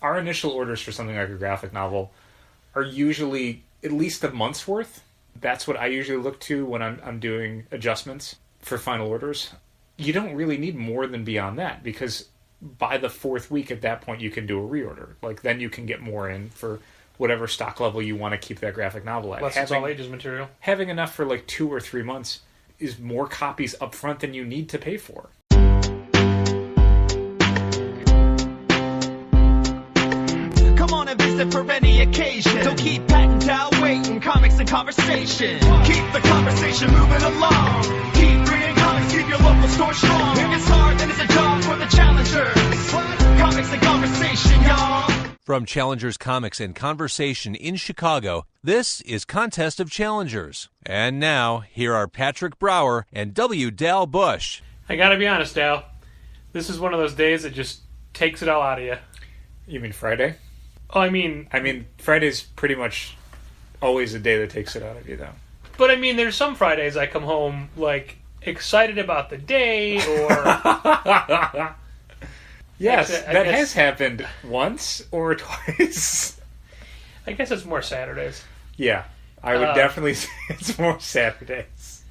our initial orders for something like a graphic novel are usually at least a month's worth. That's what I usually look to when I'm doing adjustments for final orders. You don't really need more than beyond that, because by the 4th week at that point you can do a reorder. Like, then you can get more in for whatever stock level you want to keep that graphic novel at. Plus it's all ages material. Having enough for like 2 or 3 months is more copies up front than you need to pay for. Come on and visit for any occasion. Don't keep patting down waiting. Comics and conversation. Keep the conversation moving along. Keep reading comics, keep your local store strong. If it's hard, then it's a job for the challengers. Comics and conversation, y'all. From Challengers Comics and Conversation in Chicago, this is Contest of Challengers. And now, here are Patrick Brower and W. Dal Bush. I gotta be honest, Dal. This is one of those days that just takes it all out of you. You mean Friday? Oh, I mean, Friday's pretty much always a day that takes it out of you, though. But I mean, there's some Fridays I come home, like, excited about the day, or... Yes, that has happened once or twice. I guess it's more Saturdays. Yeah, I would definitely say it's more Saturdays.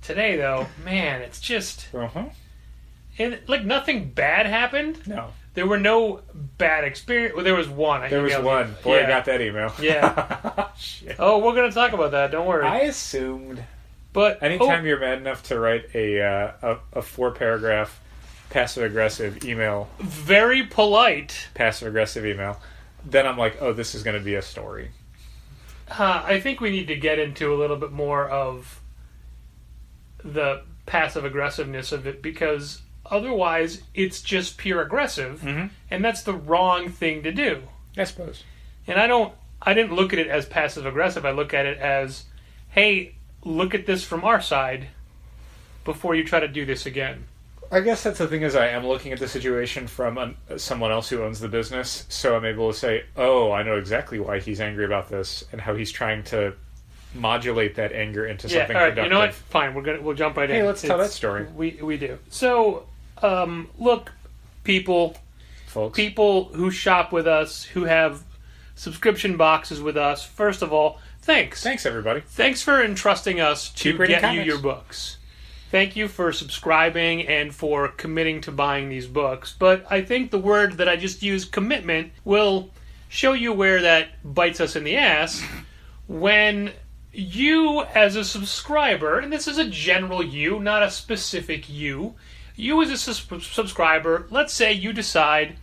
Today, though, man, it's just... Uh-huh. And, like, nothing bad happened. No. There were no bad experience. Well, there was one. There was one. Boy, I got that email. Yeah. Shit. Oh, we're going to talk about that. Don't worry. I assumed. But anytime you're mad enough to write a 4-paragraph passive-aggressive email... Very polite. Passive-aggressive email. Then I'm like, oh, this is going to be a story. I think we need to get into a little bit more of the passive-aggressiveness of it, because... Otherwise, it's just pure aggressive, and that's the wrong thing to do. I suppose. And I didn't look at it as passive-aggressive. I look at it as, hey, look at this from our side before you try to do this again. I guess that's the thing, is I am looking at the situation from someone else who owns the business, so I'm able to say, oh, I know exactly why he's angry about this, and how he's trying to modulate that anger into something productive. You know what? Fine, we'll jump right in. Hey, let's tell that story. We do. So, look, folks, people who shop with us, who have subscription boxes with us, first of all, thanks. Thanks, everybody. Thanks for entrusting us to get comics. you your books. Thank you for subscribing and for committing to buying these books. But I think the word that I just used, commitment, will show you where that bites us in the ass when you, as a subscriber, and this is a general you, not a specific you as a subscriber, let's say you decide,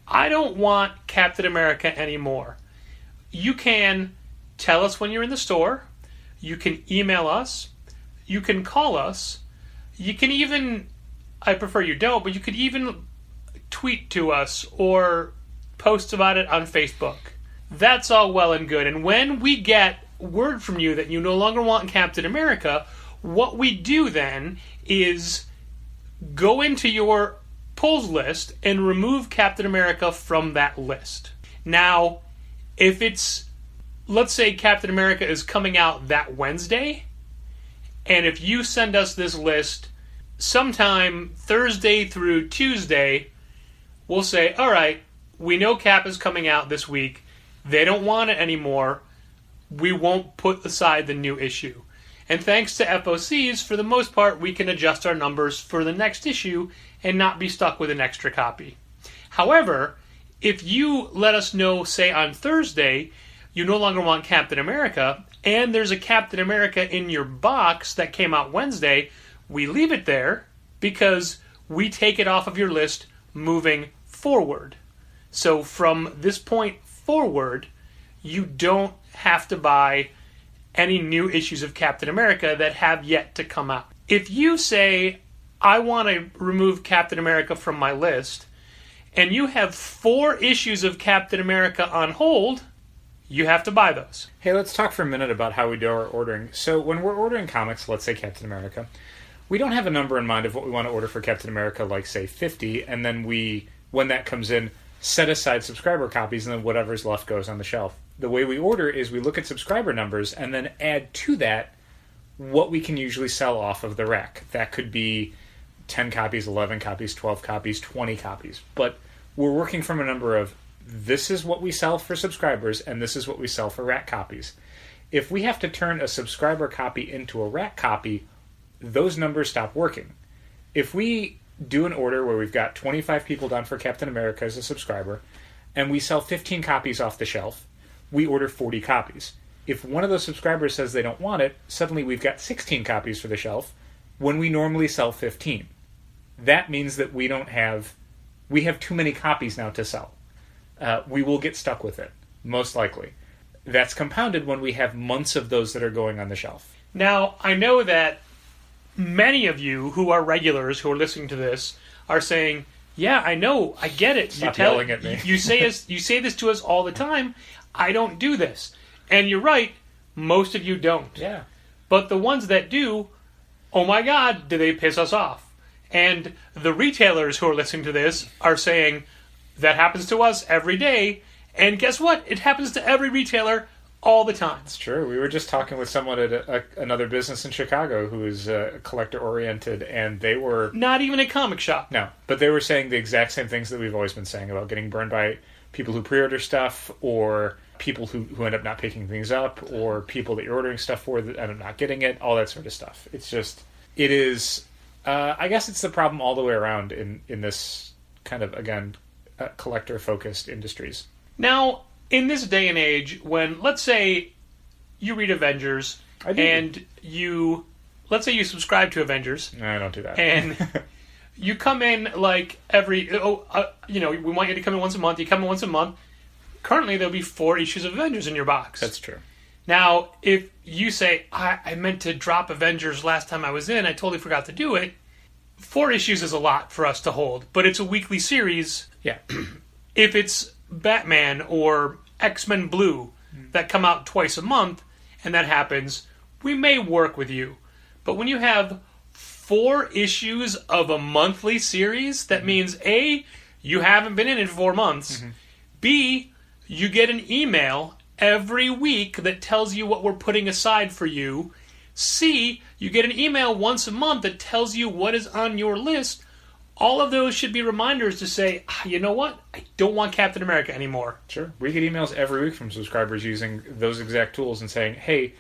I don't want Captain America anymore. You can tell us when you're in the store, you can email us, you can call us, you can even, I prefer you don't, but you could even tweet to us or post about it on Facebook. That's all well and good. And when we get word from you that you no longer want Captain America, what we do then is go into your pulls list and remove Captain America from that list. Now, if it's, let's say Captain America is coming out that Wednesday, and if you send us this list sometime Thursday through Tuesday, we'll say, all right, we know Cap is coming out this week. They don't want it anymore. We won't put aside the new issue. And thanks to FOCs, for the most part, we can adjust our numbers for the next issue and not be stuck with an extra copy. However, if you let us know, say on Thursday, you no longer want Captain America, and there's a Captain America in your box that came out Wednesday, we leave it there because we take it off of your list moving forward. So from this point forward, you don't have to buy any new issues of Captain America that have yet to come out. If you say, I want to remove Captain America from my list, and you have 4 issues of Captain America on hold, you have to buy those. Hey, let's talk for a minute about how we do our ordering. So when we're ordering comics, let's say Captain America, we don't have a number in mind of what we want to order for Captain America, like say 50, and then we, when that comes in, set aside subscriber copies, and then whatever's left goes on the shelf. The way we order is we look at subscriber numbers and then add to that what we can usually sell off of the rack. That could be 10 copies, 11 copies, 12 copies, 20 copies. But we're working from a number of this is what we sell for subscribers, and this is what we sell for rack copies. If we have to turn a subscriber copy into a rack copy, those numbers stop working. If we do an order where we've got 25 people down for Captain America as a subscriber, and we sell 15 copies off the shelf, we order 40 copies. If one of those subscribers says they don't want it, suddenly we've got 16 copies for the shelf when we normally sell 15. That means that we have too many copies now to sell. We will get stuck with it, most likely. That's compounded when we have months of those that are going on the shelf. Now, I know that many of you who are regulars who are listening to this are saying, yeah, I know, I get it. Stop yelling at me. You say this to us all the time. I don't do this. And you're right, most of you don't. Yeah. But the ones that do, oh my God, do they piss us off? And the retailers who are listening to this are saying, that happens to us every day. And guess what? It happens to every retailer all the time. It's true. We were just talking with someone at another business in Chicago who is collector-oriented, and they were... Not even a comic shop. No, but they were saying the exact same things that we've always been saying about getting burned by people who pre-order stuff, or people who end up not picking things up, or people that you're ordering stuff for that end up not getting it, all that sort of stuff. It's just... It is... I guess it's the problem all the way around in this kind of, again, collector-focused industries. Now, in this day and age, when, let's say, you read Avengers, and let's say you subscribe to Avengers. No, I don't do that. And you come in like we want you to come in once a month. You come in once a month. Currently, there'll be 4 issues of Avengers in your box. That's true. Now, if you say, I meant to drop Avengers last time I was in, I totally forgot to do it, 4 issues is a lot for us to hold, but it's a weekly series. Yeah. If it's Batman or X-Men Blue that come out twice a month, and that happens, we may work with you. But when you have 4 issues of a monthly series, that means A, you haven't been in it for 4 months, B, you get an email every week that tells you what we're putting aside for you, C, you get an email once a month that tells you what is on your list. All of those should be reminders to say, you know what? I don't want Captain America anymore. Sure. We get emails every week from subscribers using those exact tools and saying, hey,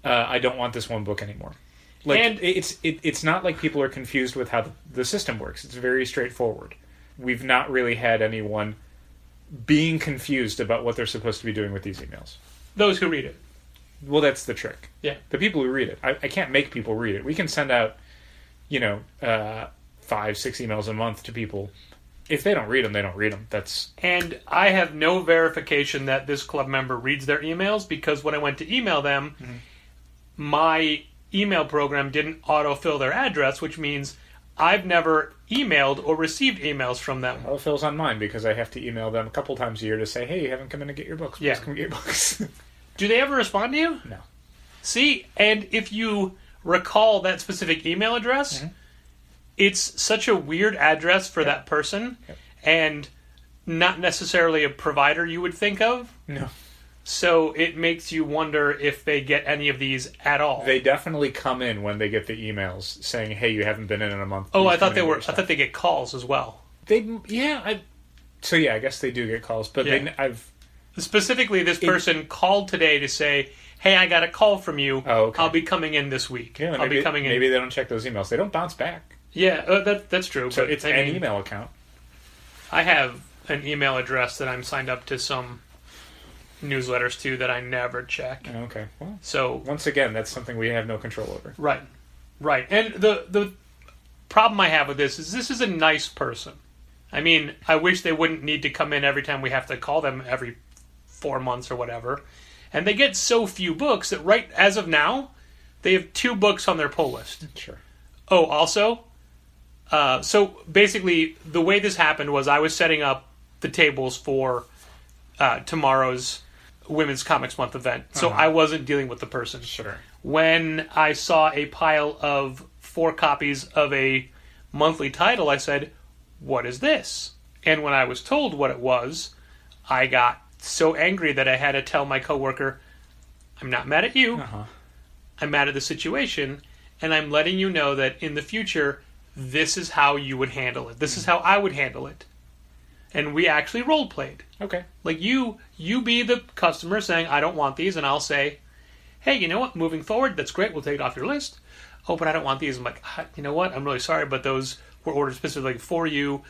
I don't want this one book anymore. Like, and it's not like people are confused with how the system works. It's very straightforward. We've not really had anyone being confused about what they're supposed to be doing with these emails. Those who read it. Well, that's the trick. Yeah. The people who read it. I can't make people read it. We can send out, 5, 6 emails a month to people. If they don't read them, they don't read them. And I have no verification that this club member reads their emails, because when I went to email them, my email program didn't autofill their address, which means I've never emailed or received emails from them. Autofills on mine because I have to email them a couple times a year to say, hey, you haven't come in to get your books. Please come get your books. Do they ever respond to you? No. See, and if you recall that specific email address, it's such a weird address for that person, and not necessarily a provider you would think of. No. So it makes you wonder if they get any of these at all. They definitely come in when they get the emails saying, hey, you haven't been in a month. Oh, I thought they get calls as well. I guess they do get calls, but specifically, this person called today to say, hey, I got a call from you. Oh, okay. I'll be coming in this week. Yeah, I'll be coming in. Maybe they don't check those emails. They don't bounce back. Yeah, that's true. So it's an email account. I have an email address that I'm signed up to some newsletters to that I never check. Okay. Well, so once again, that's something we have no control over. Right. And the problem I have with this is a nice person. I mean, I wish they wouldn't need to come in every time we have to call them every 4 months or whatever. And they get so few books that right as of now, they have 2 books on their pull list. Sure. Oh, also, so basically the way this happened was I was setting up the tables for tomorrow's Women's Comics Month event. So I wasn't dealing with the person. Sure. When I saw a pile of 4 copies of a monthly title, I said, what is this? And when I was told what it was, I got so angry that I had to tell my coworker, I'm not mad at you. I'm mad at the situation, and I'm letting you know that in the future, this is how you would handle it. This is how I would handle it. and we actually role played. Okay. Like you be the customer saying, I don't want these, and I'll say, hey, you know what, moving forward, that's great, we'll take it off your list. Oh, but I don't want these. I'm like, you know what, I'm really sorry, but those were ordered specifically for you.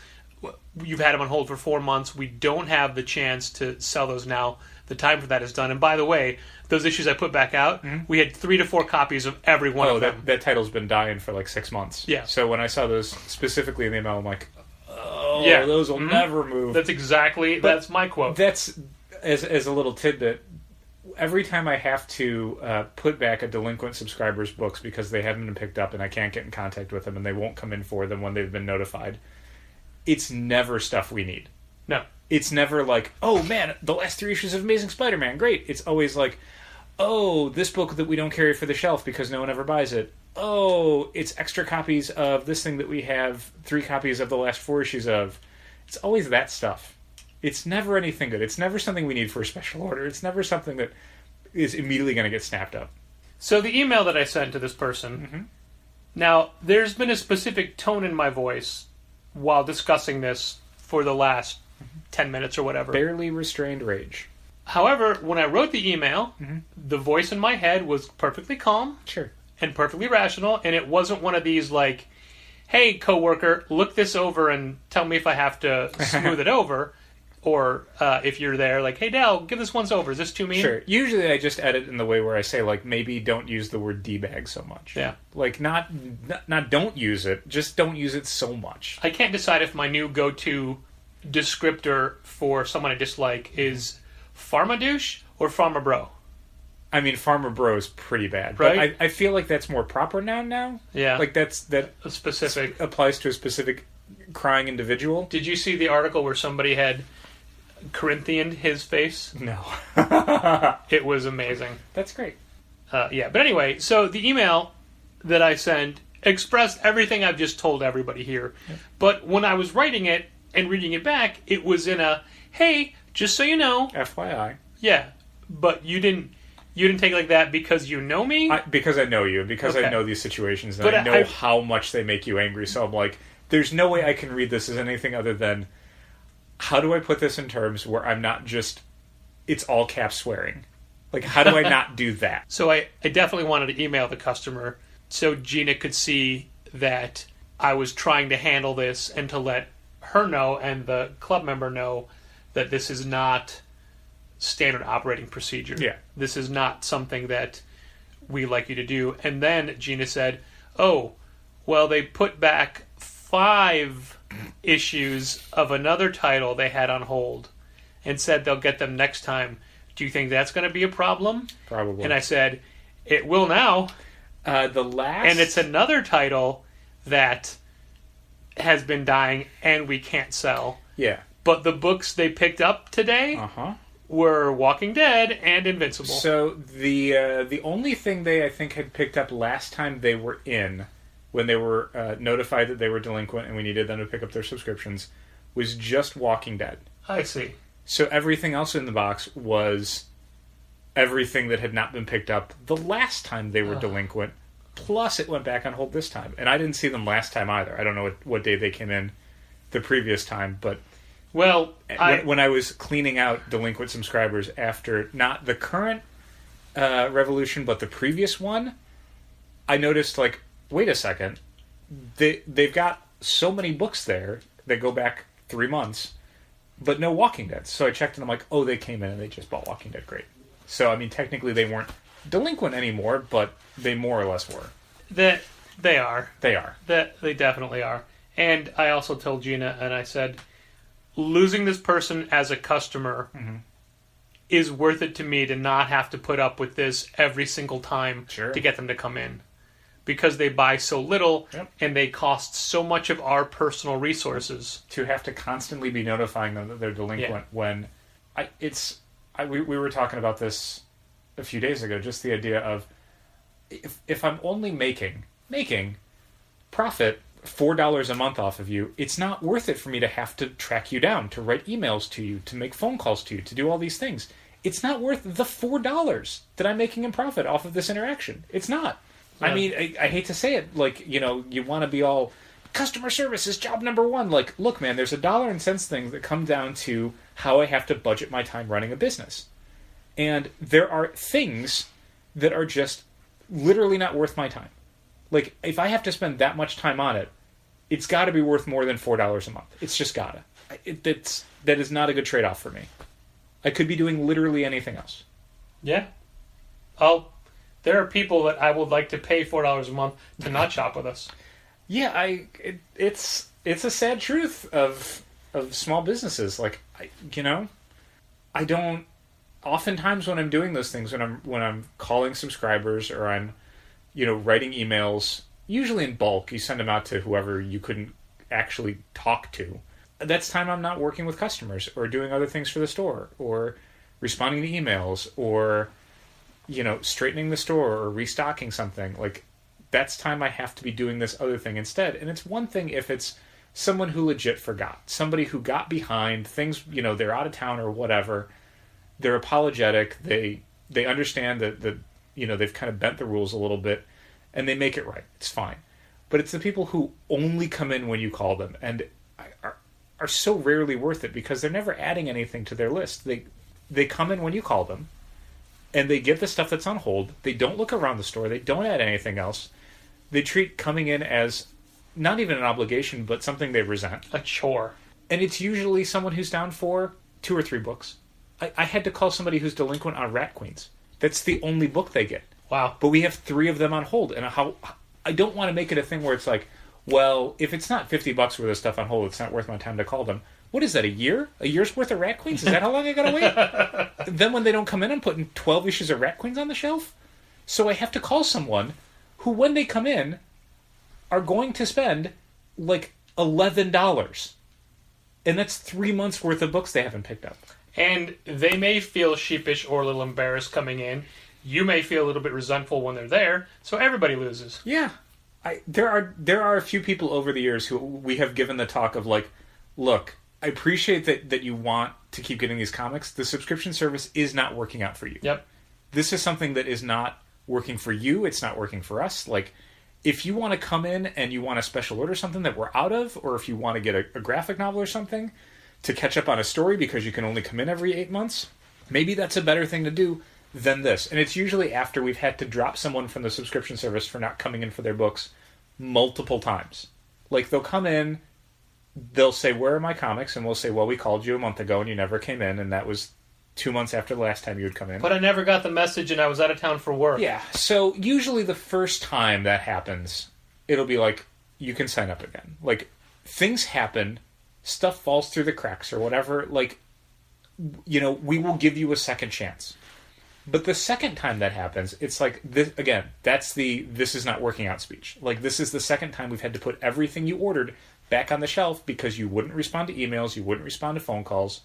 You've had them on hold for 4 months. We don't have the chance to sell those now. The time for that is done. And by the way, those issues I put back out, we had 3 to 4 copies of every one of them. That title's been dying for like 6 months. Yeah. So when I saw those specifically in the email, I'm like, oh, Yeah. those will never move. That's my quote. That's, as a little tidbit, every time I have to put back a delinquent subscriber's books because they haven't been picked up and I can't get in contact with them and they won't come in for them when they've been notified, it's never stuff we need. No. It's never like, oh man, the last 3 issues of Amazing Spider-Man, great. It's always like, oh, this book that we don't carry for the shelf because no one ever buys it. Oh, it's extra copies of this thing that we have 3 copies of the last 4 issues of. It's always that stuff. It's never anything good. It's never something we need for a special order. It's never something that is immediately going to get snapped up. So the email that I sent to this person, now, there's been a specific tone in my voice while discussing this for the last 10 minutes or whatever. Barely restrained rage. However, when I wrote the email, the voice in my head was perfectly calm Sure. and perfectly rational, and it wasn't one of these like, hey, coworker, look this over and tell me if I have to smooth it over. Or if you're there, like, hey, Dal, give this once over. Is this too mean? Sure. Usually I just edit in the way where I say, like, maybe don't use the word D-bag so much. Yeah. Like, not don't use it, just don't use it so much. I can't decide if my new go-to descriptor for someone I dislike is Pharmadouche or Pharmabro. I mean, Farmer Bro is pretty bad. Right? But I feel like that's more proper now. Yeah. Like, that A specific... applies to a specific crying individual. Did you see the article where somebody had Corinthianed his face? No. It was amazing. That's great. Yeah, but anyway, so the email that I sent expressed everything I've just told everybody here. Yep. But when I was writing it and reading it back, it was in a, hey, just so you know. FYI. Yeah, but you didn't take it like that because you know me? Because I know you, because I know these situations, and I know how much they make you angry, so I'm like, there's no way I can read this as anything other than, how do I put this in terms where I'm not just, it's all cap swearing? Like, how do I not do that? So I definitely wanted to email the customer so Gina could see that I was trying to handle this and to let her know and the club member know that this is not standard operating procedure. Yeah. This is not something that we like you to do. And then Gina said, oh, well, they put back 5 issues of another title they had on hold and said they'll get them next time. Do you think that's going to be a problem? Probably. And I said, it will now. And it's another title that has been dying and we can't sell. Yeah. But the books they picked up today were Walking Dead and Invincible. So the only thing they, I think, had picked up last time they were in, when they were notified that they were delinquent and we needed them to pick up their subscriptions, was just Walking Dead. I see. So everything else in the box was everything that had not been picked up the last time they were delinquent, plus it went back on hold this time. And I didn't see them last time either. I don't know what day they came in the previous time, but well, when I was cleaning out delinquent subscribers after not the current revolution, but the previous one, I noticed, like, wait a second, they've got so many books there that go back 3 months, but no Walking Dead. So I checked and I'm like, oh, they came in and they just bought Walking Dead. Great. So, I mean, technically they weren't delinquent anymore, but they more or less were. They are. They are. They definitely are. And I also told Gina, and I said, losing this person as a customer is worth it to me to not have to put up with this every single time to get them to come in. Because they buy so little, and they cost so much of our personal resources. To have to constantly be notifying them that they're delinquent when... we were talking about this a few days ago, just the idea of if I'm only making profit $4 a month off of you, it's not worth it for me to have to track you down, to write emails to you, to make phone calls to you, to do all these things. It's not worth the $4 that I'm making in profit off of this interaction. It's not. Yeah. I mean, I hate to say it, like, you know, you want to be all customer service is job number one. Like, look, man, there's a dollar and cents things that come down to how I have to budget my time running a business. And there are things that are just literally not worth my time. Like, if I have to spend that much time on it, it's got to be worth more than $4 a month. It's just gotta. That is not a good trade-off for me. I could be doing literally anything else. Yeah. There are people that I would like to pay $4 a month to not shop with us. Yeah, it's a sad truth of small businesses. Like, I don't. Oftentimes when I'm doing those things, when I'm calling subscribers or I'm, writing emails, usually in bulk, you send them out to whoever you couldn't actually talk to. That's time I'm not working with customers or doing other things for the store or responding to emails or, straightening the store or restocking something. Like, that's time I have to be doing this other thing instead. And it's one thing if it's someone who legit forgot, somebody who got behind things, they're out of town or whatever. They're apologetic. They understand that they've kind of bent the rules a little bit, and they make it right. It's fine. But it's the people who only come in when you call them and are so rarely worth it because they're never adding anything to their list. They come in when you call them, and they get the stuff that's on hold. They don't look around the store. They don't add anything else. They treat coming in as not even an obligation, but something they resent. A chore. And it's usually someone who's down for 2 or 3 books. I had to call somebody who's delinquent on Rat Queens. That's the only book they get. Wow. But we have 3 of them on hold. And I don't want to make it a thing where it's like, well, if it's not $50 worth of stuff on hold, it's not worth my time to call them. What is that, a year? A year's worth of Rat Queens? Is that how long I gotta wait? Then when they don't come in, I'm putting 12 issues of Rat Queens on the shelf? So I have to call someone who, when they come in, are going to spend like $11. And that's 3 months worth of books they haven't picked up. And they may feel sheepish or a little embarrassed coming in. You may feel a little bit resentful when they're there. So everybody loses. Yeah. There are a few people over the years who we have given the talk of like, look, I appreciate that you want to keep getting these comics. The subscription service is not working out for you. Yep. This is something that is not working for you. It's not working for us. Like, if you want to come in and you want to special order something that we're out of, or if you want to get a graphic novel or something to catch up on a story because you can only come in every 8 months, maybe that's a better thing to do than this. And it's usually after we've had to drop someone from the subscription service for not coming in for their books multiple times. Like, they'll come in, they'll say, where are my comics? And we'll say, well, we called you a month ago and you never came in, and that was 2 months after the last time you would come in. But I never got the message and I was out of town for work. Yeah, so usually the first time that happens, it'll be like, you can sign up again. Like, things happen, stuff falls through the cracks or whatever, like, we will give you a second chance. But the second time that happens, it's like, this, again, that's the this is not working out speech. Like, this is the second time we've had to put everything you ordered back on the shelf because you wouldn't respond to emails, you wouldn't respond to phone calls.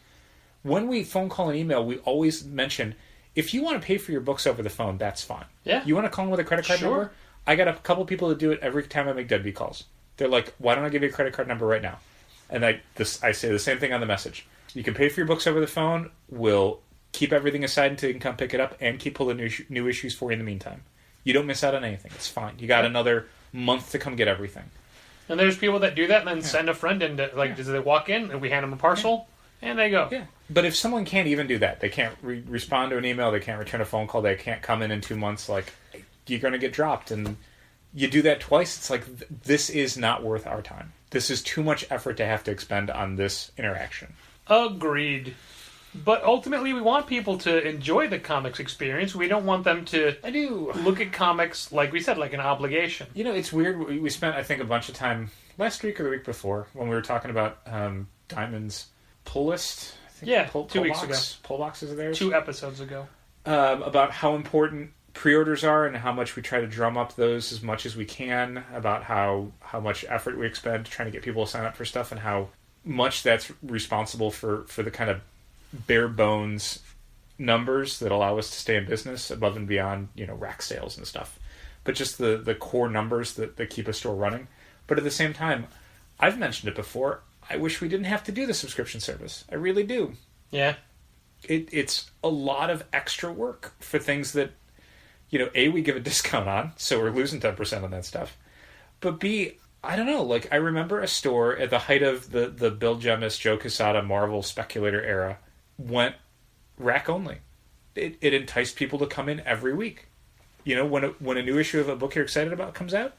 When we phone call and email, we always mention, if you want to pay for your books over the phone, that's fine. Yeah. You want to call them with a credit card number? I got a couple people that do it every time I make deadbeat calls. They're like, why don't I give you a credit card number right now? And I say the same thing on the message. You can pay for your books over the phone. We'll keep everything aside until you can come pick it up and keep pulling new issues for you in the meantime. You don't miss out on anything. It's fine. You got another month to come get everything. And there's people that do that and then send a friend in. Does they walk in and we hand them a parcel and they go. Yeah. But if someone can't even do that, they can't respond to an email, they can't return a phone call, they can't come in 2 months, like, you're going to get dropped. And you do that twice, it's like, this is not worth our time. This is too much effort to have to expend on this interaction. Agreed. But ultimately, we want people to enjoy the comics experience. We don't want them to look at comics, like we said, like an obligation. It's weird. We spent, I think, a bunch of time last week or the week before when we were talking about Diamond's pull list. I think 2 weeks ago. Pull boxes of theirs. 2 episodes ago. About how important pre-orders are and how much we try to drum up those as much as we can, about how much effort we expend trying to get people to sign up for stuff and how much that's responsible for the kind of bare bones numbers that allow us to stay in business above and beyond, rack sales and stuff. But just the core numbers that keep a store running. But at the same time, I've mentioned it before, I wish we didn't have to do the subscription service. I really do. Yeah. It's a lot of extra work for things that, A, we give a discount on, so we're losing 10% on that stuff. But B, I don't know. Like, I remember a store at the height of the Bill Jemas, Joe Quesada Marvel speculator era went rack only. It enticed people to come in every week. You know, when a new issue of a book you're excited about comes out,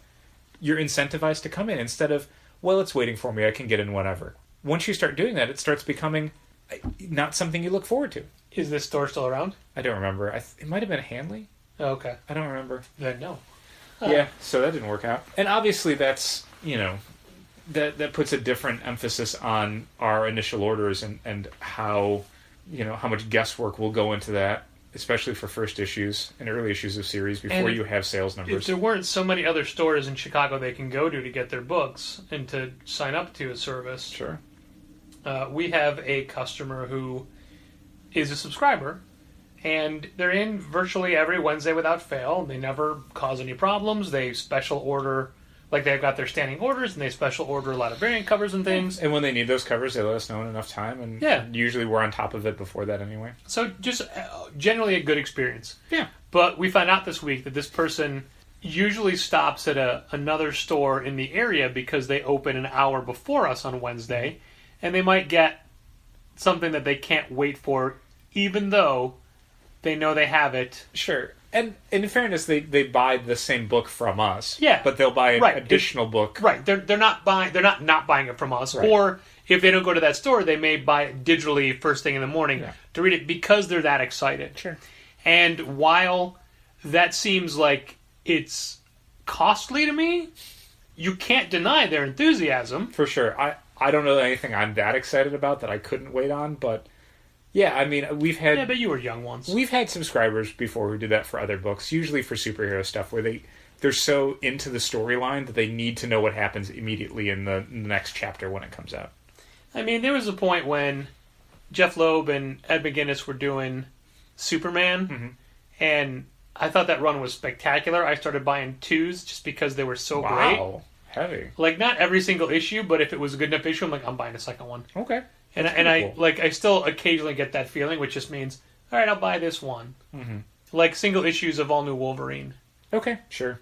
you're incentivized to come in instead of, well, it's waiting for me, I can get in whenever. Once you start doing that, it starts becoming not something you look forward to. Is this store still around? I don't remember. It might have been Hanley. Oh, okay. I don't remember. Then no. Yeah, so that didn't work out. And obviously that's, you know, that puts a different emphasis on our initial orders and how, you know, how much guesswork will go into that, especially for first issues and early issues of series before you have sales numbers. If there weren't so many other stores in Chicago they can go to get their books and to sign up to a service. Sure. We have a customer who is a subscriber, and they're in virtually every Wednesday without fail. They never cause any problems. They special order, like they've got their standing orders, and they special order a lot of variant covers and things. And when they need those covers, they let us know in enough time, and usually we're on top of it before that anyway. So just generally a good experience. Yeah. But we found out this week that this person usually stops at another store in the area because they open an hour before us on Wednesday, and they might get something that they can't wait for, even though they know they have it. Sure. And in fairness, they buy the same book from us. Yeah. But they'll buy an additional book. Right. They're not buying it from us. Right. Or if they don't go to that store, they may buy it digitally first thing in the morning to read it because they're that excited. Sure. And while that seems like it's costly to me, you can't deny their enthusiasm. For sure. I don't know anything I'm that excited about that I couldn't wait on, but yeah, I mean, we've had... Yeah, but you were young once. We've had subscribers before who did that for other books, usually for superhero stuff, where they're so into the storyline that they need to know what happens immediately in the next chapter when it comes out. I mean, there was a point when Jeff Loeb and Ed McGuinness were doing Superman, and I thought that run was spectacular. I started buying twos just because they were so great. Wow, heavy. Like, not every single issue, but if it was a good enough issue, I'm like, I'm buying a second one. Okay. And I cool. I still occasionally get that feeling, which just means, all right, I'll buy this one. Mm-hmm. Like single issues of All New Wolverine. Okay, sure.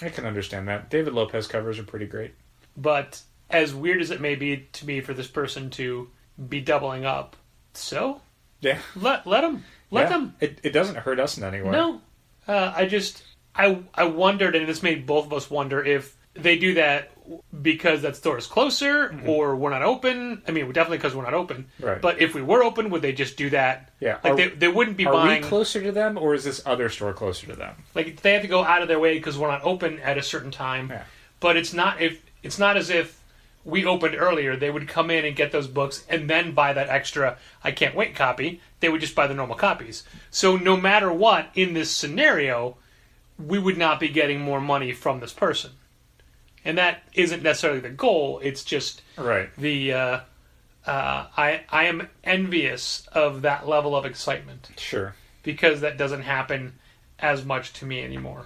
I can understand that. David Lopez covers are pretty great. But as weird as it may be to me for this person to be doubling up, so yeah, let them. Let them. It doesn't hurt us in any way. No, I wondered, and this made both of us wonder if they do that because that store is closer or we're not open. I mean, definitely because we're not open. Right. But if we were open, would they just do that? Yeah. Like they wouldn't be buying... Are we closer to them, or is this other store closer to them? Like, they have to go out of their way because we're not open at a certain time. Yeah. But it's not as if we opened earlier. They would come in and get those books and then buy that extra I can't wait copy. They would just buy the normal copies. So no matter what, in this scenario, we would not be getting more money from this person. And that isn't necessarily the goal. It's just the I am envious of that level of excitement. Sure. Because that doesn't happen as much to me anymore.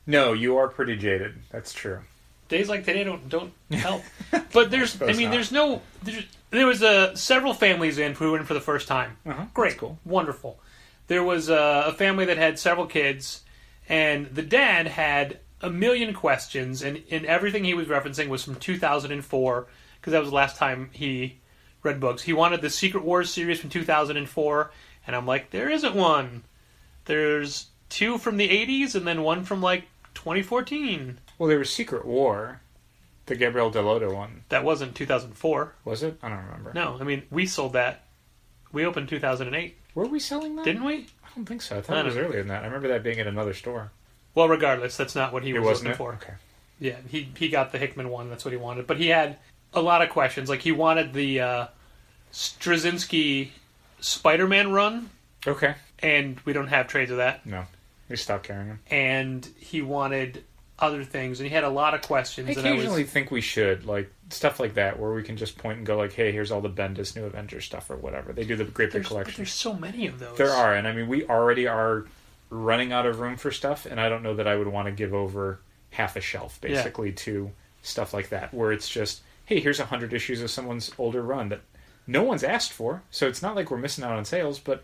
No, you are pretty jaded. That's true. Days like today don't help. But there was several families who were in for the first time. Great, cool, wonderful. There was a family that had several kids, and the dad had a million questions, and everything he was referencing was from 2004, because that was the last time he read books. He wanted the Secret Wars series from 2004, and I'm like, there isn't one. There's two from the 80s, and then one from, 2014. Well, there was Secret War, the Gabriel Delodo one. That wasn't 2004. Was it? I don't remember. No, I mean, we sold that. We opened 2008. Were we selling that? Didn't we? I don't think so. I thought it was earlier than that. I remember that being at another store. Well, regardless, that's not what he was looking for. Okay. Yeah, he got the Hickman one. That's what he wanted. But he had a lot of questions. Like, he wanted the Straczynski Spider-Man run. Okay. And we don't have trades of that. No. We stopped carrying them. And he wanted other things. And he had a lot of questions. I occasionally think we should. Stuff like that, where we can just point and go, hey, here's all the Bendis New Avengers stuff or whatever. They do the Great Big Collection. But there's so many of those. There are. And, I mean, we already are running out of room for stuff, and I don't know that I would want to give over half a shelf, basically, to stuff like that, where it's just, hey, here's 100 issues of someone's older run that no one's asked for, so it's not like we're missing out on sales, but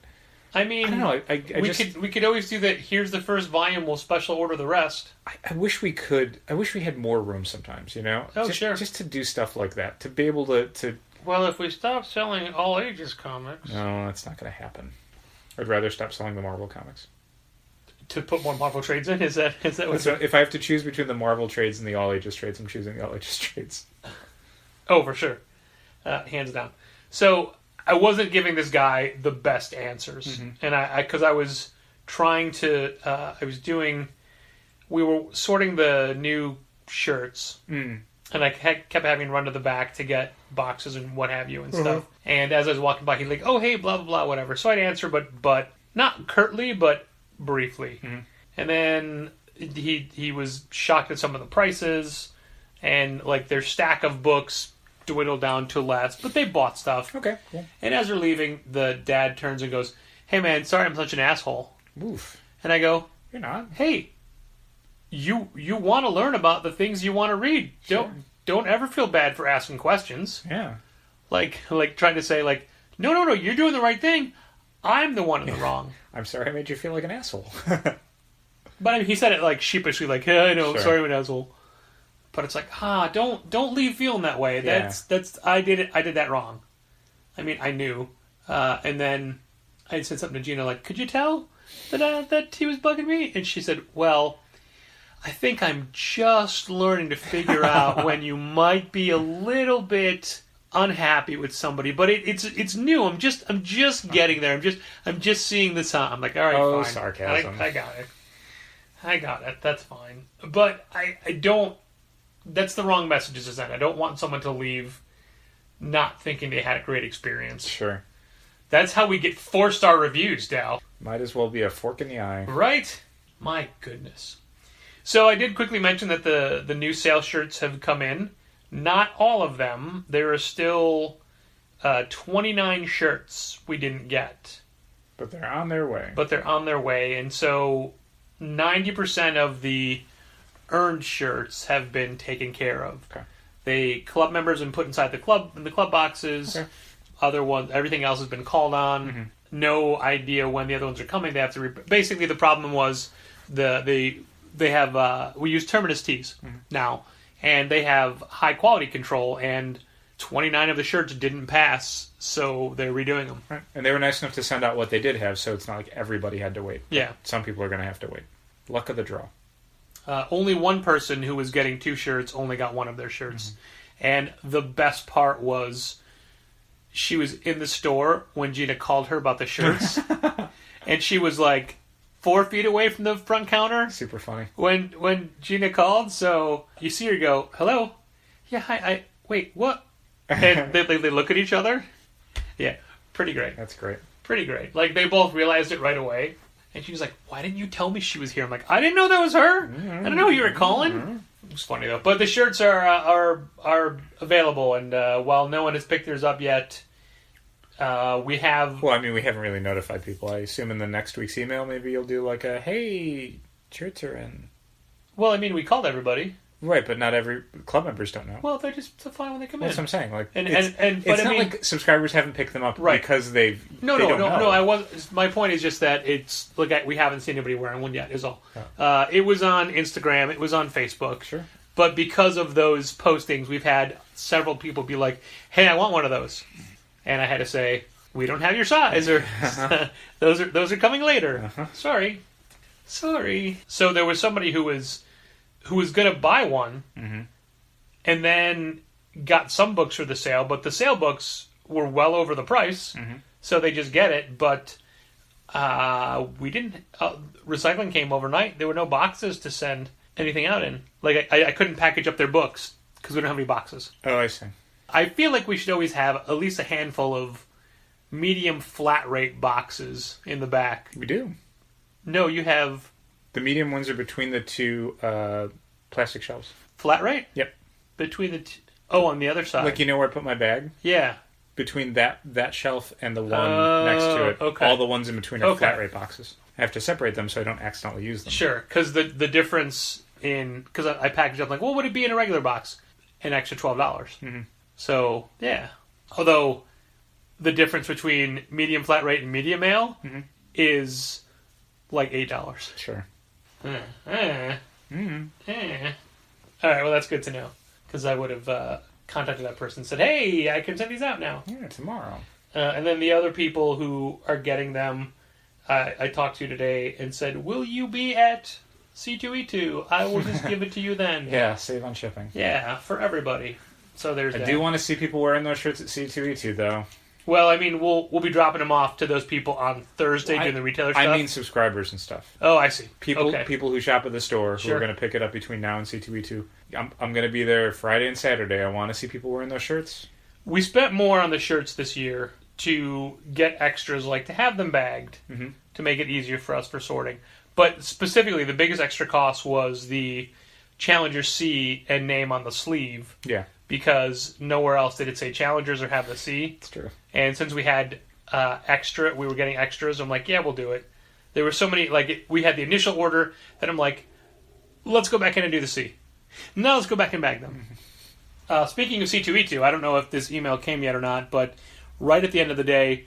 I mean, I don't know. we could always do that. Here's the first volume. We'll special order the rest. I wish we could. I wish we had more room sometimes. You know. Oh, sure. Just to do stuff like that, to be able to. Well, if we stop selling all ages comics, No, that's not going to happen. I'd rather stop selling the Marvel comics. to put more Marvel trades in, is that what? So if I have to choose between the Marvel trades and the all ages trades, I'm choosing the all ages trades. Oh, for sure, hands down. So I wasn't giving this guy the best answers, and because I was trying to, we were sorting the new shirts, and I kept having to run to the back to get boxes and what have you and stuff. And as I was walking by, he'd like, "Oh, hey, blah blah blah, whatever." So I'd answer, but not curtly, but briefly. And then he was shocked at some of the prices, and like their stack of books dwindled down to less, but they bought stuff. Okay, cool. And as they're leaving, the dad turns and goes, "Hey man, sorry I'm such an asshole." Oof. And I go, You're not. "Hey, you want to learn about the things you want to read. Sure. Don't ever feel bad for asking questions." Yeah. Like trying to say like, no, you're doing the right thing. I'm the one in the wrong. I'm sorry I made you feel like an asshole. But I mean, he said it like sheepishly, like, "Yeah, I know, Sure. sorry, I'm an asshole." But it's like, don't leave feeling that way. Yeah. That's I did that wrong. I mean, I knew, and then I said something to Gina like, "Could you tell that he was bugging me?" And she said, "Well, I think I'm just learning to figure out when you might be a little bit unhappy with somebody, but it's new. I'm just getting there. I'm just seeing this out." I'm like, "All right, fine. Sarcasm. I got it. That's fine." But I don't. That's the wrong message to send. I don't want someone to leave not thinking they had a great experience. Sure. That's how we get 4-star reviews, Dal. Might as well be a fork in the eye. Right? My goodness. So I did quickly mention that the new sale shirts have come in. Not all of them. There are still 29 shirts we didn't get. But they're on their way. And so 90% of the earned shirts have been taken care of. Okay. The club members have been put inside the club boxes. Okay. Other ones, everything else has been called on. No idea when the other ones are coming. They have to. Basically, the problem was they have we use Terminus tees now, and they have high quality control, and 29 of the shirts didn't pass, so they're redoing them. Right. And they were nice enough to send out what they did have, so it's not like everybody had to wait. Yeah. Some people are going to have to wait. Luck of the draw. Only one person who was getting 2 shirts only got one of their shirts. And the best part was she was in the store when Gina called her about the shirts. And she was like 4 feet away from the front counter. Super funny. When Gina called, so you see her go, "Hello? Yeah, hi, wait, what?" And they look at each other. Yeah, pretty great. That's great. Pretty great. Like, they both realized it right away. And she was like, "Why didn't you tell me she was here?" I'm like, "I didn't know that was her. I didn't know you were calling." It was funny, though. But the shirts are available, and while no one has picked theirs up yet, we have... Well, I mean, we haven't really notified people. I assume in the next week's email, maybe you'll do like a, "Hey, shirts are in." Well, I mean, we called everybody. Right, but not every club members don't know. Well, they're just so fine when they come in. That's what I'm saying. Like, But it's I not mean, like subscribers haven't picked them up Right. because they No. don't know. I was. My point is just that it's we haven't seen anybody wearing one yet. Is all. It was on Instagram. It was on Facebook. Sure. But because of those postings, we've had several people be like, "Hey, I want one of those," and I had to say, "We don't have your size," or those are coming later. Sorry. So there was somebody who was going to buy one, and then got some books for the sale, but the sale books were well over the price, so they just get it. But we didn't. Recycling came overnight. There were no boxes to send anything out in. Like, I couldn't package up their books because we don't have any boxes. Oh, I see. I feel like we should always have at least a handful of medium flat rate boxes in the back. We do. No, you have The medium ones are between the 2 plastic shelves. flat rate? Yep. Between the on the other side. Like, you know where I put my bag? Yeah. Between that shelf and the one next to it. Okay. All the ones in between are Okay. flat rate boxes. I have to separate them so I don't accidentally use them. Sure, because the difference in... Because I packaged up, like, what would it be in a regular box? An extra $12. So, yeah. Although, the difference between medium flat rate and medium mail is like $8. Sure. All right, well, that's good to know. Because I would have contacted that person and said, hey, I can send these out now. Yeah, tomorrow. And then the other people who are getting them, I talked to today and said, will you be at C2E2? I will just give it to you then. Yeah, save on shipping. Yeah, for everybody. So there's that. I do want to see people wearing those shirts at C2E2, though. Well, I mean, we'll be dropping them off to those people on Thursday doing the retailer stuff. I mean subscribers and stuff. Oh, I see. People who shop at the store who Sure. are going to pick it up between now and C2E2. I'm going to be there Friday and Saturday. I want to see people wearing those shirts. We spent more on the shirts this year to get extras, like to have them bagged, to make it easier for us for sorting. But specifically, the biggest extra cost was the Challenger C and name on the sleeve. Yeah. Because nowhere else did it say Challengers or have the C. It's true. And since we had we were getting extras, I'm like, yeah, we'll do it. There were so many, we had the initial order, then I'm like, let's go back in and do the C. Now let's go back and bag them. Speaking of C2E2, I don't know if this email came yet or not, but right at the end of the day,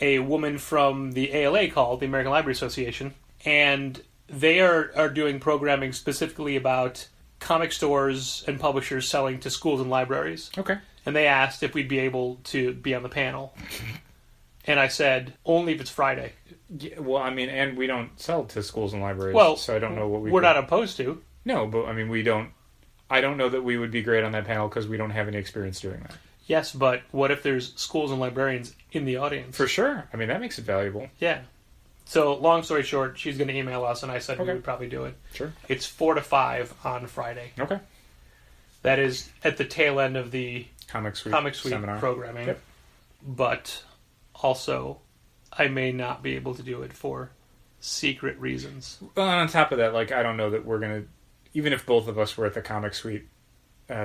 a woman from the ALA called, the American Library Association, and they are doing programming specifically about comic stores and publishers selling to schools and libraries. Okay. And they asked if we'd be able to be on the panel. And I said, only if it's Friday. Yeah, well, I mean, and we don't sell to schools and libraries, Well, so I don't know what we're not opposed to. No, but I mean, we don't... I don't know that we would be great on that panel because we don't have any experience doing that. Yes, but what if there's schools and librarians in the audience? For sure. I mean, that makes it valuable. Yeah. So, long story short, she's going to email us, and I said we would probably do it. Sure. It's 4 to 5 on Friday. Okay. That is at the tail end of the Comic Suite seminar programming. Yep. But also, I may not be able to do it for secret reasons. Well, and on top of that, I don't know that we're going to... Even if both of us were at the Comic Suite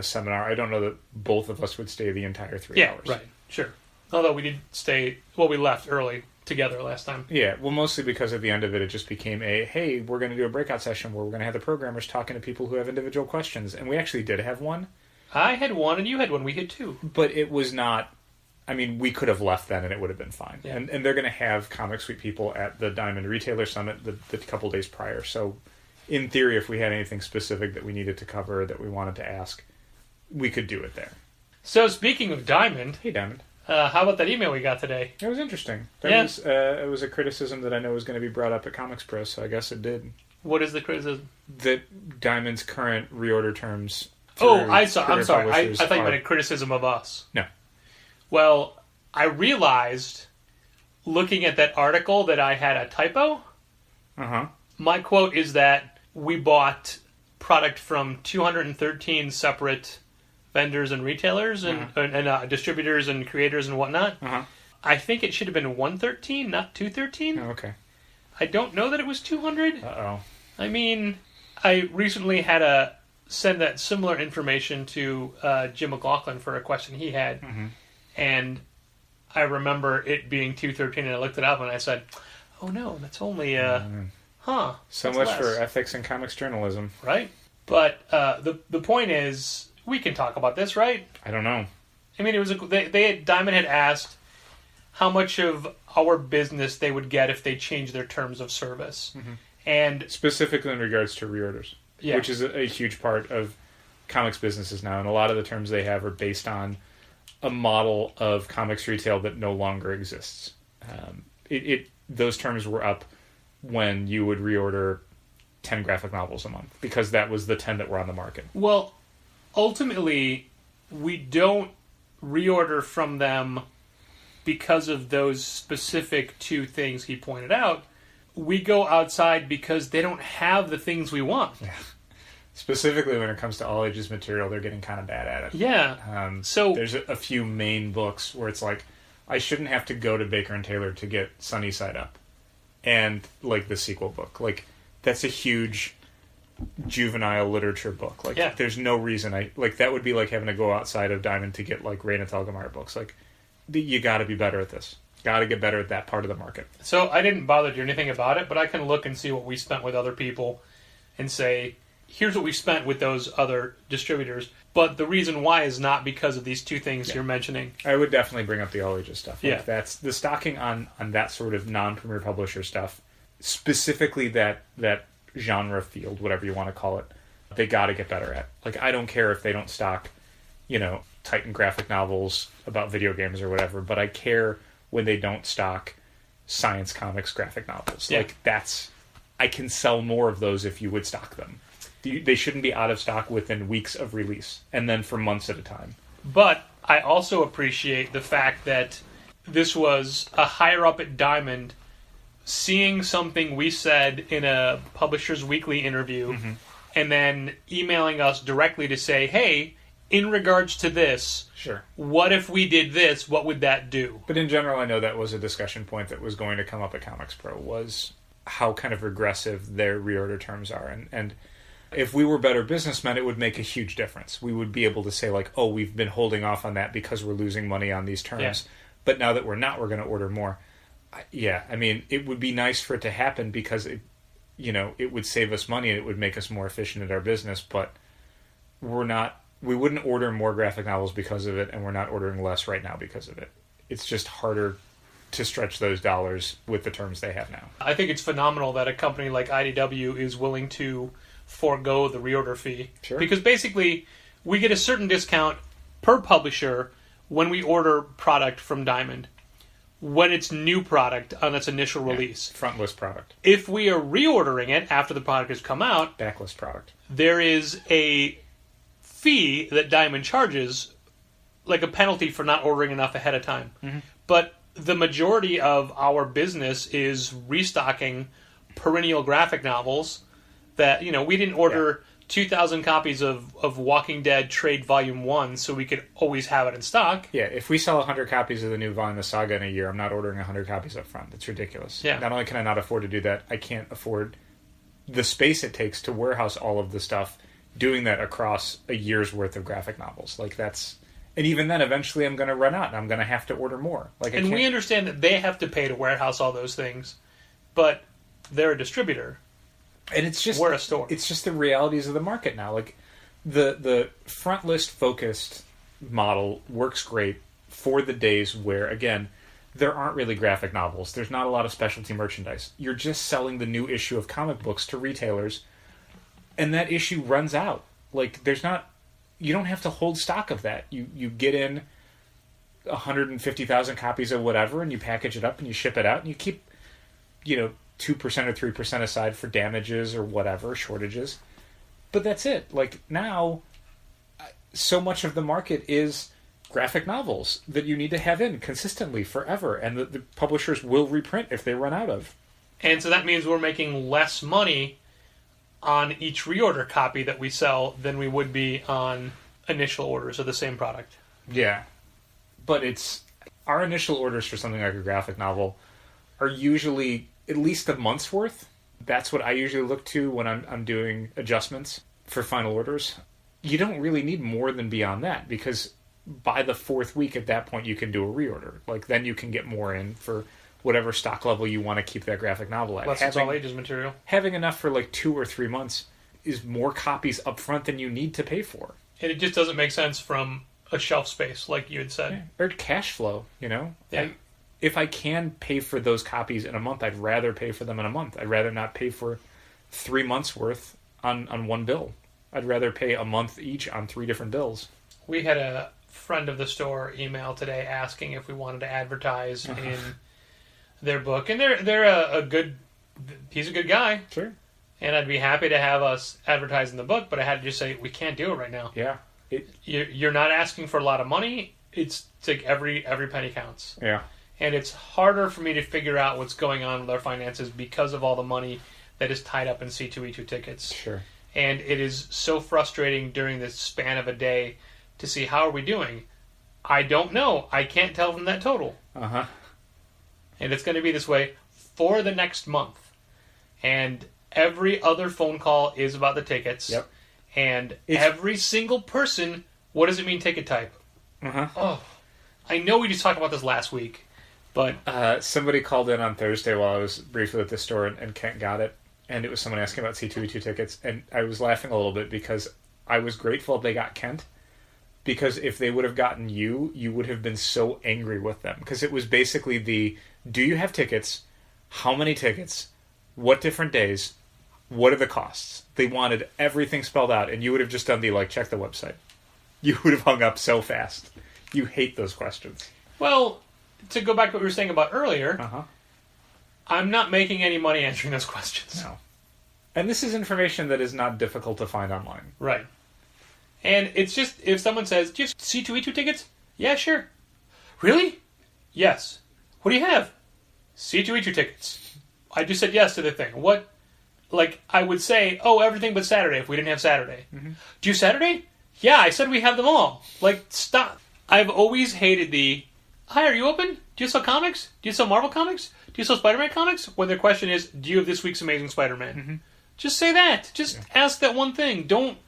seminar, I don't know that both of us would stay the entire 3 hours. Yeah, right. Sure. Although we did stay... Well, we left early together last time. Yeah, well, mostly because at the end of it, it just became hey, we're going to do a breakout session where we're going to have the programmers talking to people who have individual questions. And we actually did have one. I had one and you had one. We had two. But it was not... I mean, we could have left then and it would have been fine. Yeah. And they're going to have Comic Suite people at the Diamond Retailer Summit the couple days prior. So, in theory, if we had anything specific that we needed to cover, that we wanted to ask, we could do it there. So, speaking of Diamond... Hey, Diamond. How about that email we got today? It was interesting. It was a criticism that I know was going to be brought up at Comics Pro, so I guess it did. What is the criticism? That Diamond's current reorder terms... I'm sorry. I thought you meant a criticism of us. No. Well, I realized, looking at that article, that I had a typo. Uh-huh. My quote is that we bought product from 213 separate vendors and retailers and distributors and creators and whatnot. Uh-huh. I think it should have been 113, not 213. Oh, okay. I don't know that it was 200. Uh-oh. I mean, I recently had to send that similar information to Jim McLaughlin for a question he had. Mm-hmm. And I remember it being 213, and I looked it up, and I said, oh no, that's only, So much for ethics and comics journalism. Right? But the point is, we can talk about this, right? I don't know. I mean, it was Diamond had asked how much of our business they would get if they changed their terms of service. Mm-hmm. And specifically in regards to reorders, which is a huge part of comics businesses now, and a lot of the terms they have are based on a model of comics retail that no longer exists. Those terms were up when you would reorder 10 graphic novels a month, because that was the 10 that were on the market. Well, ultimately, we don't reorder from them because of those specific two things he pointed out. We go outside because they don't have the things we want. Yeah. Specifically when it comes to all ages material, they're getting kind of bad at it. Yeah. So there's a few main books where it's like, I shouldn't have to go to Baker and Taylor to get Sunny Side Up. And the sequel book. That's a huge juvenile literature book. There's no reason that would be like having to go outside of Diamond to get Raina Telgemeier books. You got to be better at this. Got to get better at that part of the market. So I didn't bother to do anything about it, but I can look and see what we spent with other people and say, here's what we spent with those other distributors. But the reason why is not because of these two things you're mentioning. I would definitely bring up the All Ages stuff. Like, Yeah. that's the stocking on that sort of non-premier publisher stuff, specifically that genre field, whatever you want to call it, they got to get better at. Like, I don't care if they don't stock, Titan graphic novels about video games or whatever, but I care when they don't stock science comics graphic novels. Yeah. Like, I can sell more of those if you would stock them. They shouldn't be out of stock within weeks of release, and then for months at a time. But I also appreciate the fact that this was a higher up at Diamond seeing something we said in a Publishers Weekly interview and then emailing us directly to say, hey, in regards to this, Sure. what if we did this? What would that do? But in general, I know that was a discussion point that was going to come up at Comics Pro, was how kind of regressive their reorder terms are. And if we were better businessmen, it would make a huge difference. We would be able to say, like, oh, we've been holding off on that because we're losing money on these terms. Yeah. But now that we're not, we're going to order more. I mean, it would be nice for it to happen because, it would save us money and it would make us more efficient at our business. But we wouldn't order more graphic novels because of it, and we're not ordering less right now because of it. It's just harder to stretch those dollars with the terms they have now. I think it's phenomenal that a company like IDW is willing to forego the reorder fee. Sure. Because basically, we get a certain discount per publisher when we order product from Diamond, when it's new product on its initial release. Front list product. If we are reordering it after the product has come out, Backlist product. there is a fee that Diamond charges, like a penalty for not ordering enough ahead of time. But the majority of our business is restocking perennial graphic novels that, we didn't order 2,000 copies of Walking Dead Trade Volume 1 so we could always have it in stock. Yeah, if we sell 100 copies of the new volume of Saga in a year, I'm not ordering 100 copies up front. That's ridiculous. Yeah. Not only can I not afford to do that, I can't afford the space it takes to warehouse all of the stuff, doing that across a year's worth of graphic novels. Like, that's... And even then, eventually I'm going to run out, and I'm going to have to order more. And we understand that they have to pay to warehouse all those things, but they're a distributor. And it's just... We're a store. It's just the realities of the market now. Like, the front list focused model works great for the days where, again, there aren't really graphic novels. There's not a lot of specialty merchandise. You're just selling the new issue of comic books to retailers, and that issue runs out. Like, there's not... You don't have to hold stock of that. You get in 150,000 copies of whatever, and you package it up and you ship it out, and you keep, 2% or 3% aside for damages or whatever, shortages. But that's it. Like, now, so much of the market is graphic novels that you need to have in consistently forever, and the publishers will reprint if they run out of. And so that means we're making less money on each reorder copy that we sell than we would be on initial orders of the same product. Yeah. But it's... Our initial orders for something like a graphic novel are usually at least a month's worth. That's what I usually look to when I'm doing adjustments for final orders. You don't really need more than beyond that, because by the fourth week at that point you can do a reorder. Like, then you can get more in for whatever stock level you want to keep that graphic novel at. Plus it's all ages material. Having enough for like 2 or 3 months is more copies up front than you need to pay for. And it just doesn't make sense from a shelf space, like you had said. Yeah. Or cash flow, Yeah. If I can pay for those copies in a month, I'd rather pay for them in a month. I'd rather not pay for 3 months worth on one bill. I'd rather pay a month each on 3 different bills. We had a friend of the store email today asking if we wanted to advertise in their book, and they're a good... He's a good guy. Sure. And I'd be happy to have us advertise in the book, but I had to just say, we can't do it right now. Yeah. You're not asking for a lot of money. It's like every penny counts. Yeah. And it's harder for me to figure out what's going on with our finances because of all the money that is tied up in C2E2 tickets. Sure. And it is so frustrating during the span of a day to see, how are we doing? I don't know. I can't tell from that total. Uh-huh. And it's going to be this way for the next month. And every other phone call is about the tickets. Yep. And every single person, what does it mean ticket type? Uh-huh. Oh, I know we just talked about this last week, but... somebody called in on Thursday while I was briefly at the store, and Kent got it. and it was someone asking about C2E2 tickets, and I was laughing a little bit because I was grateful they got Kent, because if they would have gotten you would have been so angry with them, because it was basically do you have tickets, how many tickets, what different days, what are the costs? They wanted everything spelled out, and you would have just done check the website. You would have hung up so fast. You hate those questions. Well, to go back to what we were saying about earlier, Uh-huh. I'm not making any money answering those questions. No. And this is information that is not difficult to find online. Right. And it's just, if someone says, do you have C2E2 tickets? Yeah, sure. Really? Yes. What do you have? C2E2 tickets. I just said yes to the thing. What? I would say, everything but Saturday if we didn't have Saturday. Mm-hmm. Do you have Saturday? Yeah, I said we have them all. Stop. I've always hated hi, are you open? Do you sell comics? Do you sell Marvel comics? Do you sell Spider-Man comics? When their question is, do you have this week's Amazing Spider-Man? Mm-hmm. Just say that. Just ask that one thing. Don't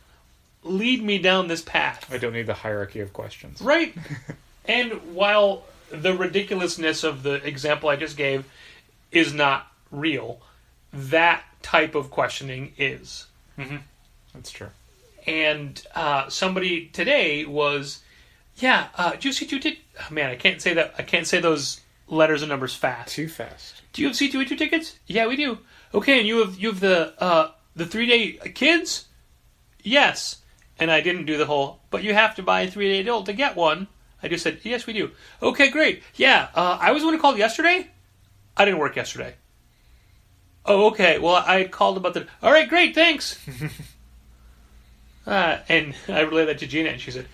lead me down this path. I don't need the hierarchy of questions. Right. And while the ridiculousness of the example I just gave is not real, that type of questioning is. Mm-hmm. That's true. And somebody today was, do you see C2E2? Oh, man, I can't say that. I can't say those letters and numbers fast. Too fast. Do you have C2E2 tickets? Yeah, we do. Okay, and you have the 3-day kids? Yes. And I didn't do the whole, but you have to buy a 3-day adult to get one. I just said, yes, we do. Okay, great. Yeah, I was the one who called yesterday. I didn't work yesterday. Oh, okay. Well, I called about the... All right, great, thanks. And I relayed that to Gina, and she said,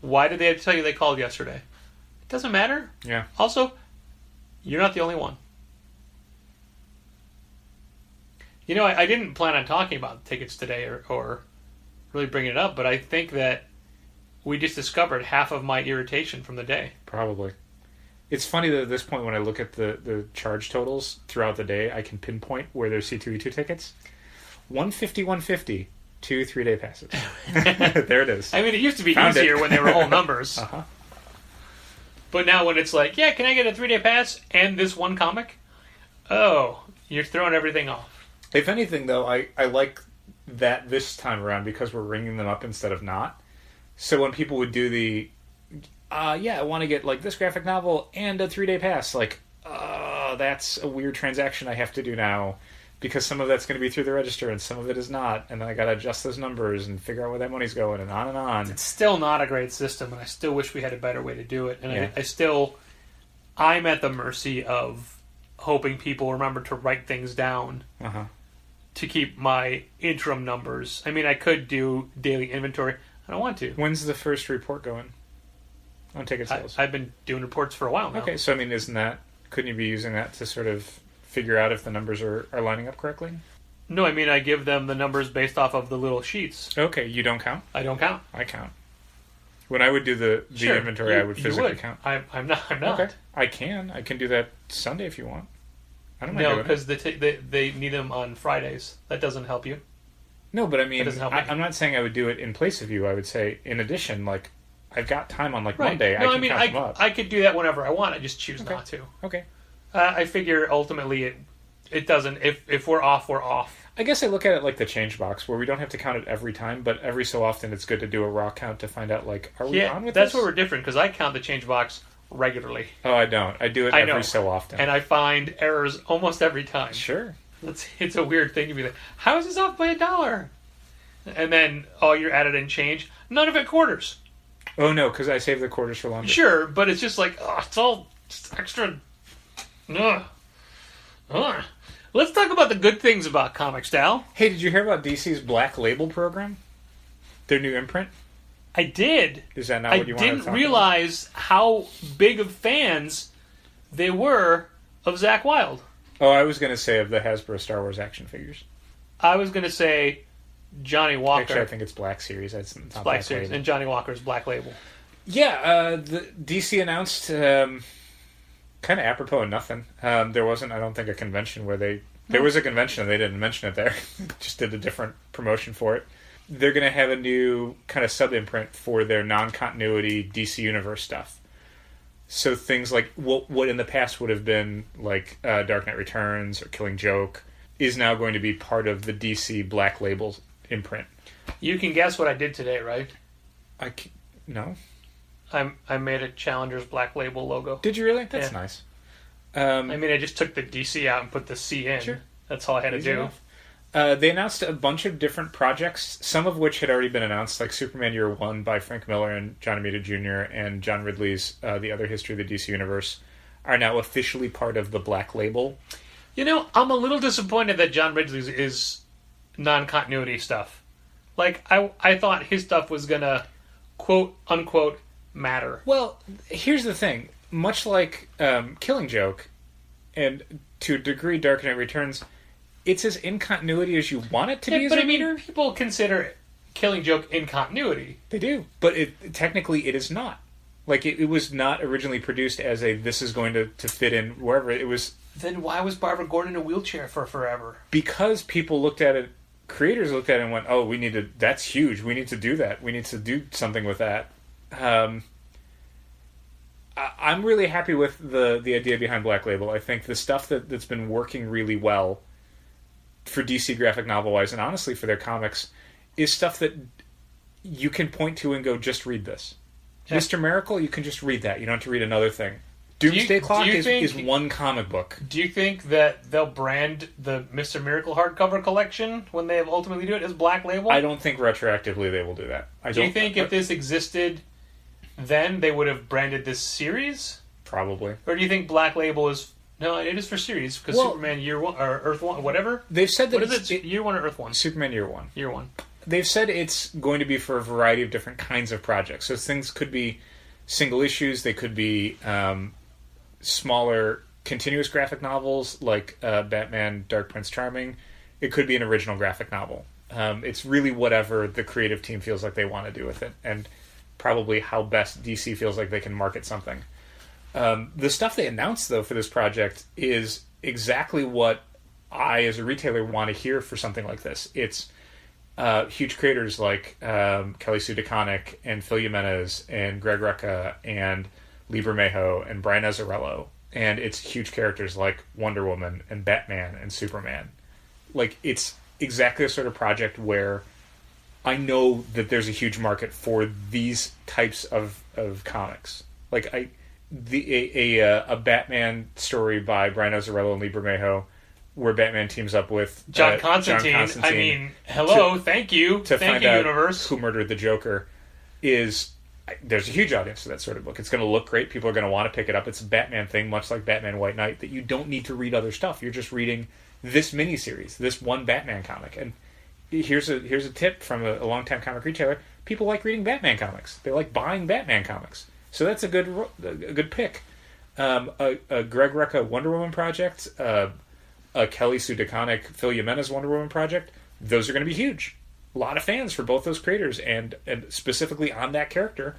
why did they have to tell you they called yesterday? It doesn't matter. Yeah. Also, you're not the only one. I didn't plan on talking about tickets today or really bringing it up, but I think that we just discovered half of my irritation from the day. Probably. It's funny that at this point, when I look at the charge totals throughout the day, I can pinpoint where there's C2E2 tickets. 150, 150, 2 3-day passes. There it is. I mean, it used to be easier when they were whole numbers. Uh-huh. But now when it's can I get a 3-day pass and this one comic? Oh, you're throwing everything off. If anything, though, I like that this time around because we're ringing them up instead of not. So when people would do I want to get this graphic novel and a 3-day pass, that's a weird transaction I have to do now because some of that's going to be through the register and some of it is not, and then I got to adjust those numbers and figure out where that money's going and on and on. It's still not a great system, and I still wish we had a better way to do it. And yeah. I'm at the mercy of hoping people remember to write things down. Uh-huh. To keep my interim numbers. I mean, I could do daily inventory. I don't want to. When's the first report going on ticket sales? I've been doing reports for a while now. Okay, so I mean, couldn't you be using that to sort of figure out if the numbers are lining up correctly? No, I mean, I give them the numbers based off of the little sheets. Okay, you don't count? I don't count. I count. When I would do the inventory, I would physically count. I'm not. Okay, I can do that Sunday if you want. I don't mind No, doing because they need them on Fridays. That doesn't help you. No, but I mean, I'm not saying I would do it in place of you. I would say, in addition, I've got time on right. Monday. No, I can count them up. I could do that whenever I want. I just choose not to. Okay. I figure ultimately it doesn't. If we're off, we're off. I guess I look at it like the change box, where we don't have to count it every time, but every so often it's good to do a raw count to find out, are we on with this? That's where we're different, because I count the change box regularly. Oh, I don't. I do it every so often. And I find errors almost every time. Sure. It's a weird thing to be like, how is this off by $1? And then all your added in change, none of it quarters. Oh, no, because I save the quarters for longer. Sure, but it's just it's all just extra. Ugh. Ugh. Let's talk about the good things about comics, Dal. Hey, did you hear about DC's Black Label program? Their new imprint? I did. Is that not what you wanted to talk about? I didn't realize how big of fans they were of Zakk Wylde. Oh, I was going to say of the Hasbro Star Wars action figures. I was going to say Johnny Walker. Actually, I think it's Black Series. It's Black Series. Label. And Johnny Walker's Black Label. Yeah, the DC announced, kind of apropos of nothing. There wasn't, I don't think, a convention where there was a convention and they didn't mention it there. Just did a different promotion for it. They're going to have a new kind of sub-imprint for their non-continuity DC Universe stuff. So things like what in the past would have been Dark Knight Returns or Killing Joke, is now going to be part of the DC Black Label imprint. You can guess what I did today, right? No. I made a Challenger's Black Label logo. Did you really? That's Yeah. nice. I just took the DC out and put the C in. Sure. That's all I had to Easy do. enough. They announced a bunch of different projects, some of which had already been announced, like Superman Year One by Frank Miller and John Romita Jr. and John Ridley's The Other History of the DC Universe are now officially part of the Black Label. I'm a little disappointed that John Ridley's is non-continuity stuff. Like, I thought his stuff was gonna, quote, unquote, matter. Well, here's the thing. Much like Killing Joke, and to a degree Dark Knight Returns, it's as in continuity as you want it to be as a reader. People consider Killing Joke in continuity. They do, but technically it is not. Like, it was not originally produced as this is going to fit in wherever. It was... Then why was Barbara Gordon in a wheelchair for forever? Because people looked at it, creators looked at it and went, oh, that's huge, we need to do that. We need to do something with that. I'm really happy with the idea behind Black Label. I think the stuff that's been working really well for DC graphic novel-wise, and honestly for their comics, is stuff that you can point to and go, just read this. Yeah. Mr. Miracle, you can just read that. You don't have to read another thing. Doomsday Clock is one comic book. Do you think that they'll brand the Mr. Miracle hardcover collection when they ultimately do it as Black Label? I don't think retroactively they will do that. Do you think if this existed then, they would have branded this series? Probably. Or do you think Black Label is... No, it is for series, because Superman Year 1, or Earth 1, whatever. They've said that What is it? Year 1 or Earth 1? Superman Year 1. Year 1. They've said it's going to be for a variety of different kinds of projects. So things could be single issues, they could be smaller continuous graphic novels like Batman Dark Prince Charming. It could be an original graphic novel. It's really whatever the creative team feels like they want to do with it, and probably how best DC feels like they can market something. The stuff they announced, though, for this project is exactly what I, as a retailer, want to hear for something like this. It's huge creators like Kelly Sue DeConnick and Phil Jimenez and Greg Rucka and Lee Bermejo and Brian Azzarello. And it's huge characters like Wonder Woman and Batman and Superman. Like, it's exactly the sort of project where I know that there's a huge market for these types of comics. Like, a Batman story by Brian Azzarello and Lee Bermejo, where Batman teams up with John Constantine. I mean, hello, thank you, universe. Who murdered the Joker? There's a huge audience for that sort of book. It's going to look great. People are going to want to pick it up. It's a Batman thing, much like Batman White Knight, that you don't need to read other stuff. You're just reading this miniseries, this one Batman comic. And here's a tip from a longtime comic retailer. People like reading Batman comics. They like buying Batman comics. So that's a good pick. A Greg Rucka Wonder Woman project, a Kelly Sue DeConnick Phil Jimenez Wonder Woman project. Those are going to be huge. A lot of fans for both those creators, and specifically on that character.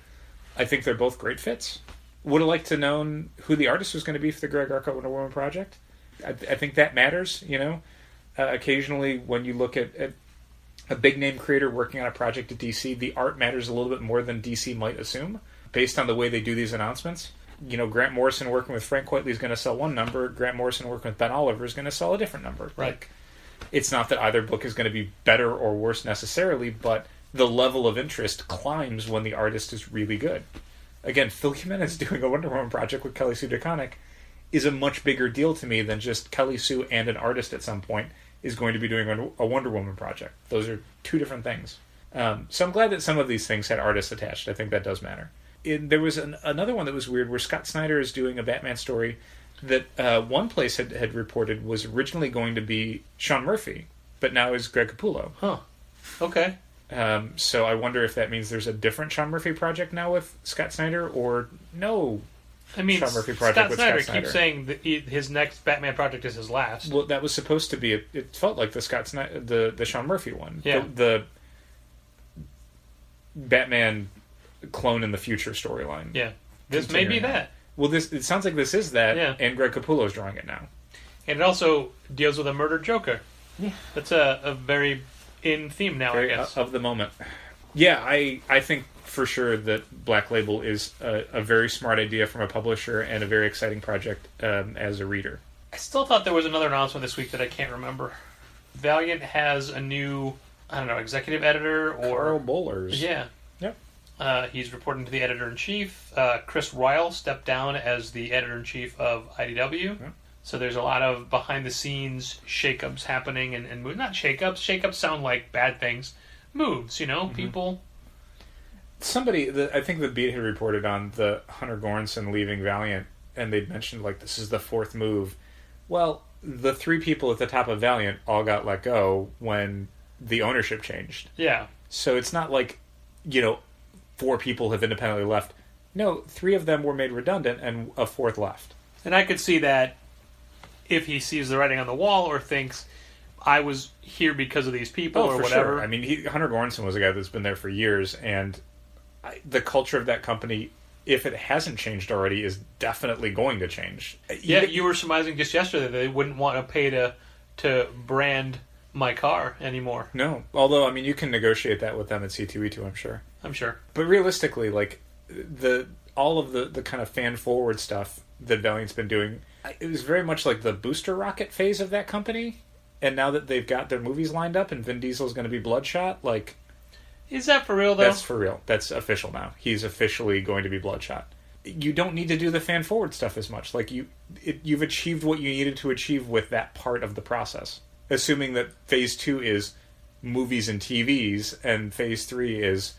I think they're both great fits. Would have liked to known who the artist was going to be for the Greg Rucka Wonder Woman project. I think that matters, occasionally when you look at a big name creator working on a project at DC, the art matters a little bit more than DC might assume, based on the way they do these announcements. Grant Morrison working with Frank Quitely is going to sell one number. Grant Morrison working with Ben Oliver is going to sell a different number. Right. Like, it's not that either book is going to be better or worse necessarily, but the level of interest climbs when the artist is really good. Again, Phil Jimenez doing a Wonder Woman project with Kelly Sue DeConnick is a much bigger deal to me than just Kelly Sue and an artist at some point is going to be doing a Wonder Woman project. Those are two different things. So I'm glad that some of these things had artists attached. I think that does matter. There was another one that was weird where Scott Snyder is doing a Batman story that one place had reported was originally going to be Sean Murphy, but now is Greg Capullo. Huh. Okay. So I wonder if that means there's a different Sean Murphy project now with Scott Snyder, or no. I mean, Sean Murphy project with Scott Snyder keeps saying that his next Batman project is his last. Well, that was supposed to be. It felt like the Scott Snyder, the Sean Murphy one. Yeah. The Batman clone in the future storyline. Yeah. This may be that. Well, it sounds like this is that, yeah. And Greg Capullo's drawing it now. And it also deals with a murdered Joker. Yeah. That's a very in theme now, very I guess. Of the moment. Yeah, I think for sure that Black Label is a very smart idea from a publisher and a very exciting project as a reader. I still thought there was another announcement this week that I can't remember. Valiant has a new, I don't know, executive editor or... Carl Bowlers. Yeah. Yep. He's reporting to the editor-in-chief. Chris Ryle stepped down as the editor-in-chief of IDW. Yep. So there's a lot of behind-the-scenes shakeups happening, and not shakeups. Shakeups sound like bad things. Moves, people. Somebody, I think the Beat had reported on the Hunter Goranson leaving Valiant, and they'd mentioned, like, this is the fourth move. Well, the three people at the top of Valiant all got let go when the ownership changed. Yeah. So it's not like, 4 people have independently left. No, 3 of them were made redundant, and a 4th left. And I could see that if he sees the writing on the wall or thinks, I was here because of these people or whatever. Sure. I mean, Hunter Goranson was a guy that's been there for years, and the culture of that company, if it hasn't changed already, is definitely going to change. Yeah, you were surmising just yesterday that they wouldn't want to pay to brand my car anymore. No. Although, I mean, you can negotiate that with them at C2E2, I'm sure. I'm sure. But realistically, like, all of the kind of fan-forward stuff that Valiant's been doing, it was very much like the booster rocket phase of that company. And now that they've got their movies lined up and Vin Diesel's going to be Bloodshot, like... Is that for real, though? That's for real. That's official now. He's officially going to be Bloodshot. You don't need to do the fan-forward stuff as much. Like, you've achieved what you needed to achieve with that part of the process. Assuming that Phase 2 is movies and TVs, and Phase 3 is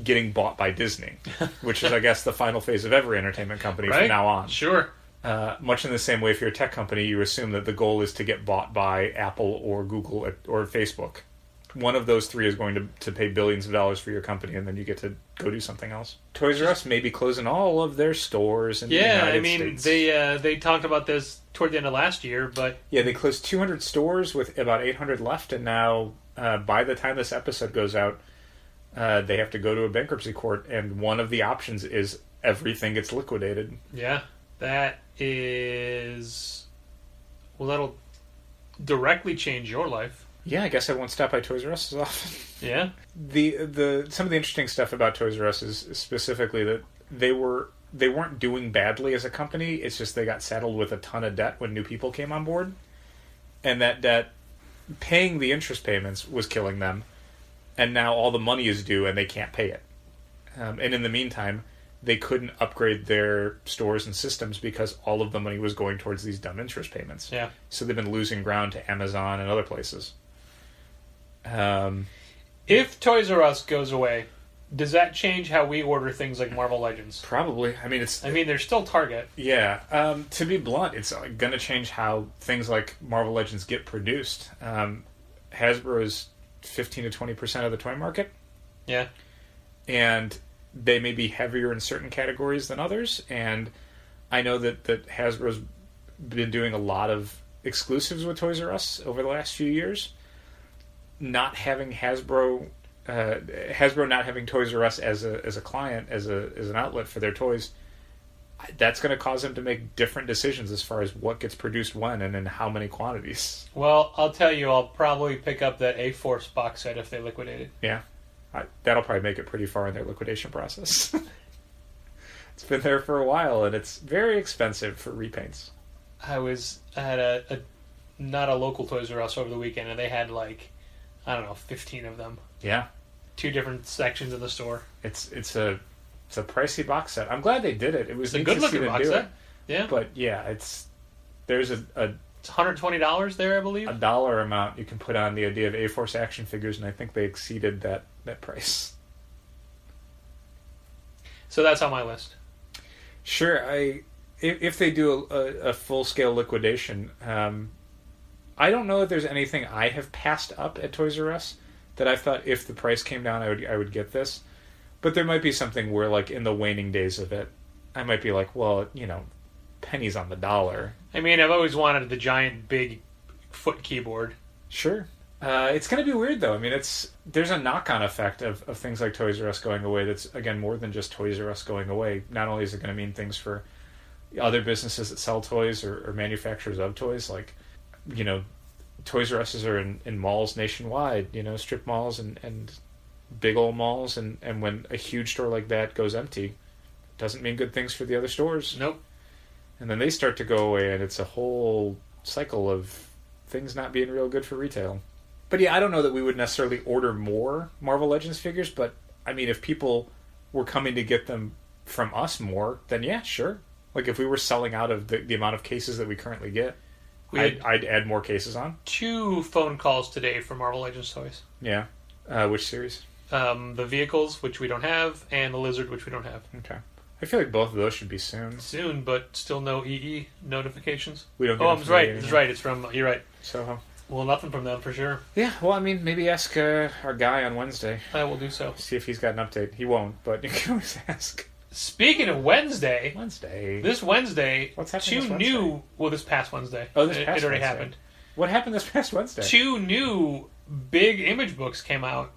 getting bought by Disney, which is, I guess, the final phase of every entertainment company from now on. Sure. Much in the same way, if you're a tech company, you assume that the goal is to get bought by Apple or Google or Facebook. One of those 3 is going to pay billions of dollars for your company, and then you get to go do something else. Toys R Us may be closing all of their stores in the United States. They talked about this toward the end of last year, but... Yeah, they closed 200 stores with about 800 left, and now, by the time this episode goes out, they have to go to a bankruptcy court, and one of the options is everything gets liquidated. Yeah, that is... Well, that'll directly change your life. Yeah, I guess I won't stop by Toys R Us as often. Yeah. Some of the interesting stuff about Toys R Us is specifically that they weren't doing badly as a company. It's just they got saddled with a ton of debt when new people came on board, and that debt, paying the interest payments, was killing them. And now all the money is due, and they can't pay it. And in the meantime, they couldn't upgrade their stores and systems because all of the money was going towards these dumb interest payments. Yeah. So they've been losing ground to Amazon and other places. If Toys R Us goes away, does that change how we order things like Marvel Legends? Probably. I mean, they're still Target. Yeah. To be blunt, it's going to change how things like Marvel Legends get produced. Hasbro is 15 to 20% of the toy market. Yeah. And they may be heavier in certain categories than others. And I know that Hasbro's been doing a lot of exclusives with Toys R Us over the last few years. Not having Hasbro not having Toys R Us as a client, as an outlet for their toys, that's going to cause them to make different decisions as far as what gets produced when and in how many quantities. Well, I'll tell you, I'll probably pick up that A-Force box set if they liquidate it. Yeah. That'll probably make it pretty far in their liquidation process. It's been there for a while, and it's very expensive for repaints. I had a not a local Toys R Us over the weekend, and they had 15 of them. Yeah. 2 different sections of the store. It's a pricey box set. I'm glad they did it. It was a good looking box set. Yeah. But yeah, there's it's $120 there, I believe. A dollar amount you can put on the idea of A-Force action figures, and I think they exceeded that price. So that's on my list. Sure. If they do a full scale liquidation, I don't know if there's anything I have passed up at Toys R Us that I thought if the price came down I would get this. But there might be something where, like, in the waning days of it, I might be like, well, pennies on the dollar. I mean, I've always wanted the giant, big foot keyboard. Sure. It's going to be weird, though. I mean, there's a knock-on effect of things like Toys R Us going away that's, again, more than just Toys R Us going away. Not only is it going to mean things for other businesses that sell toys or manufacturers of toys, like, Toys R Us's are in malls nationwide, strip malls and big old malls, and when a huge store like that goes empty, it doesn't mean good things for the other stores. Nope. And then they start to go away, and it's a whole cycle of things not being real good for retail. But yeah, I don't know that we would necessarily order more Marvel Legends figures, but I mean, if people were coming to get them from us more, then yeah, sure. Like if we were selling out of the amount of cases that we currently get, I'd add more cases on. 2 phone calls today for Marvel Legends toys. Yeah. Which series? The vehicles, which we don't have, and the lizard, which we don't have. Okay. I feel like both of those should be soon. Soon, but still no EE notifications. We don't get I'm right. That's right. It's from, you're right. Soho. Well, nothing from them for sure. Yeah, well, I mean, maybe ask our guy on Wednesday. I will do so. See if he's got an update. He won't, but you can always ask. Speaking of Wednesday. This Wednesday. What's happening two this Wednesday? new. Well, this past Wednesday. Oh, this past It already Wednesday. happened. What happened this past Wednesday? 2 new big image books came out,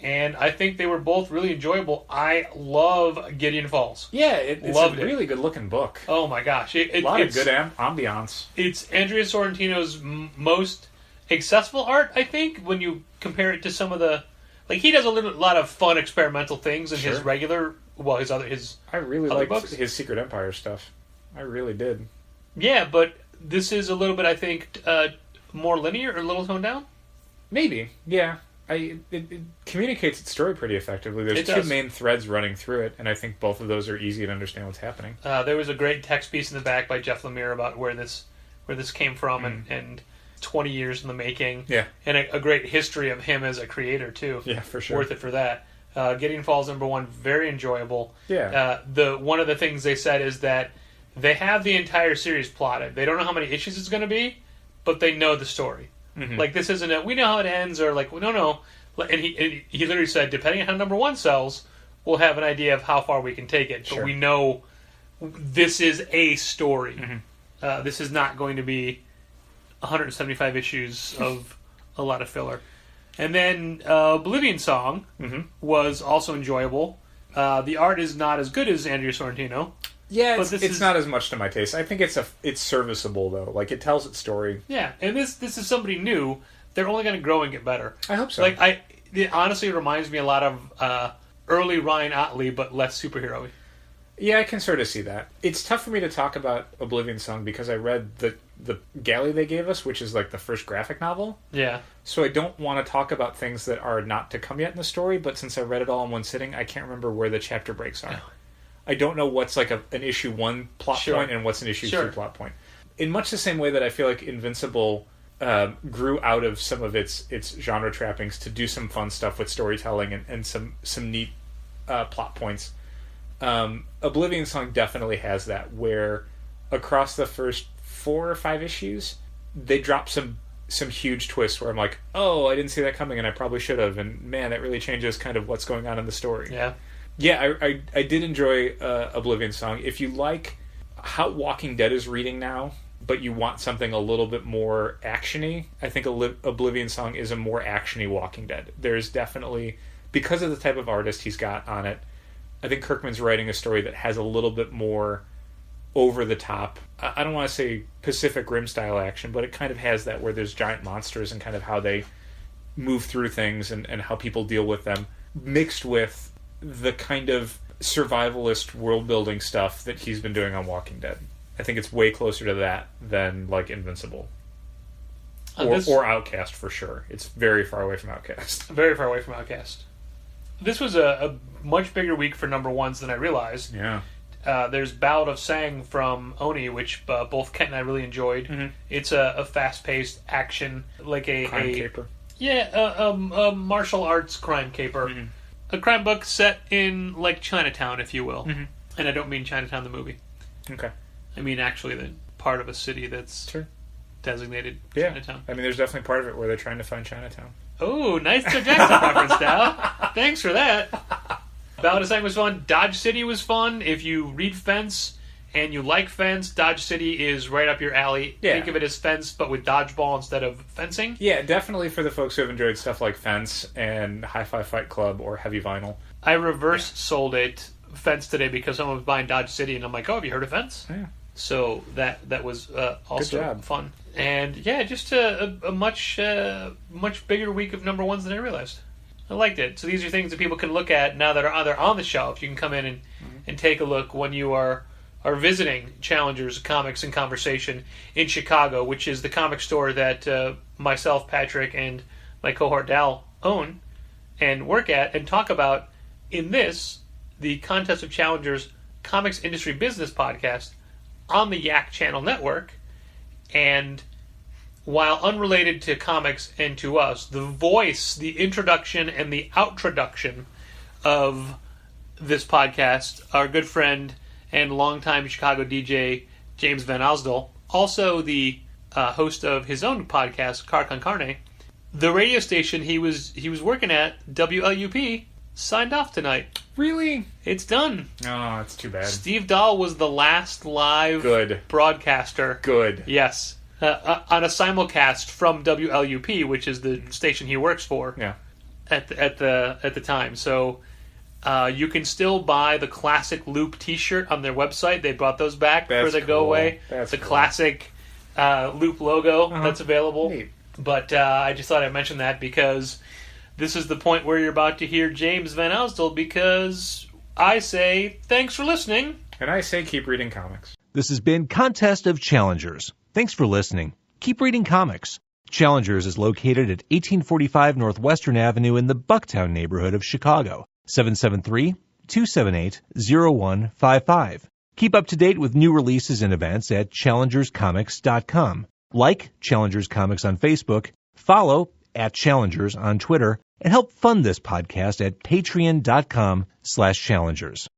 and I think they were both really enjoyable. I love Gideon Falls. Yeah, it's Loved a it. really good looking book. Oh my gosh. A lot of good ambiance. It's Andrea Sorrentino's most accessible art, I think, when you compare it to some of the... Like, he does a lot of fun experimental things in his regular... Well, his I really other liked books. his Secret Empire stuff. I really did. Yeah, but this is a little bit, I think, more linear or a little toned down. Maybe, yeah. It communicates its story pretty effectively. There's It 2 does. main threads running through it, and I think both of those are easy to understand what's happening. There was a great text piece in the back by Jeff Lemire about where this came from and 20 years in the making. Yeah. And a great history of him as a creator, too. Yeah, for sure. Worth it for that. Gideon Falls #1, very enjoyable. Yeah. One of the things they said is that they have the entire series plotted. They don't know how many issues it's going to be, but they know the story. Mm-hmm. Like, this isn't we know how it ends, or like, no. And he literally said, depending on how #1 sells, we'll have an idea of how far we can take it. Sure. But we know this is a story. Mm-hmm. This is not going to be 175 issues of a lot of filler. And then Oblivion Song was also enjoyable. The art is not as good as Andrea Sorrentino. Yeah, But it's not as much to my taste. I think it's serviceable though. Like it tells its story. Yeah, and this is somebody new. They're only going to grow and get better. I hope so. Like it honestly reminds me a lot of early Ryan Ottley, but less superhero-y. Yeah, I can sort of see that. It's tough for me to talk about Oblivion Song because I read the galley they gave us, which is like the first graphic novel. Yeah. So I don't want to talk about things that are not to come yet in the story, but since I read it all in one sitting, I can't remember where the chapter breaks are. I don't know what's like an issue 1 plot point and what's an issue 2 plot point. In much the same way that I feel like Invincible grew out of some of its genre trappings to do some fun stuff with storytelling and some neat plot points. Oblivion Song definitely has that, where across the first 4 or 5 issues, they drop some huge twists where I'm like, oh, I didn't see that coming, and I probably should have, and man, that really changes kind of what's going on in the story. Yeah, I did enjoy Oblivion Song. If you like how Walking Dead is reading now, but you want something a little bit more action-y, I think Oblivion Song is a more action-y Walking Dead. There's definitely, because of the type of artist he's got on it, I think Kirkman's writing a story that has a little bit more over-the-top, I don't want to say Pacific Rim-style action, but it kind of has that where there's giant monsters and kind of how they move through things and how people deal with them, mixed with the kind of survivalist world-building stuff that he's been doing on Walking Dead. I think it's way closer to that than, like, Invincible. Or Outcast, for sure. It's very far away from Outcast. Very far away from Outcast. This was a much bigger week for #1s than I realized. Yeah. There's Ballad of Sang from Oni, which both Kent and I really enjoyed. Mm-hmm. It's a fast-paced action, like a crime caper. Yeah, a martial arts crime caper. Mm-hmm. A crime book set in, like, Chinatown, if you will. Mm-hmm. And I don't mean Chinatown the movie. Okay. I mean actually the part of a city that's designated Chinatown. I mean, there's definitely part of it where they're trying to find Chinatown. Oh, nice Joe Jackson reference, Dal. Thanks for that. Ballad of Sang was fun. Dodge City was fun. If you read Fence and you like Fence, Dodge City is right up your alley. Yeah. Think of it as Fence, but with dodgeball instead of fencing. Yeah, definitely for the folks who have enjoyed stuff like Fence and Hi-Fi Fight Club or Heavy Vinyl. I reverse sold it Fence today because someone was buying Dodge City, and I'm like, oh, have you heard of Fence? Yeah. So that was also fun. And yeah, just a much bigger week of #1s than I realized. I liked it. So these are things that people can look at now that are either on the shelf. You can come in and take a look when you are are visiting Challengers Comics and Conversation in Chicago, which is the comic store that myself, Patrick, and my cohort Dal own and work at and talk about in this, the Contest of Challengers Comics Industry Business Podcast on the Yak Channel Network. And while unrelated to comics and to us, the voice, the introduction, and the outroduction of this podcast, our good friend and longtime Chicago DJ James Van Osdol, also the host of his own podcast, Car Con Carne. The radio station he was working at, WLUP, signed off tonight. Really? It's done. Oh, it's too bad. Steve Dahl was the last live broadcaster. Good. Yes. On a simulcast from WLUP, which is the station he works for. Yeah. At the time. So you can still buy the classic Loop T-shirt on their website. They brought those back for the go away. That's the cool. Classic Loop logo that's available. Neat. But I just thought I'd mention that because this is the point where you're about to hear James Van Osdol, because I say thanks for listening. And I say keep reading comics. This has been Contest of Challengers. Thanks for listening. Keep reading comics. Challengers is located at 1845 Northwestern Avenue in the Bucktown neighborhood of Chicago. 773-278-0155. Keep up to date with new releases and events at challengerscomics.com. Like Challengers Comics on Facebook, follow @Challengers on Twitter, and help fund this podcast at patreon.com/challengers.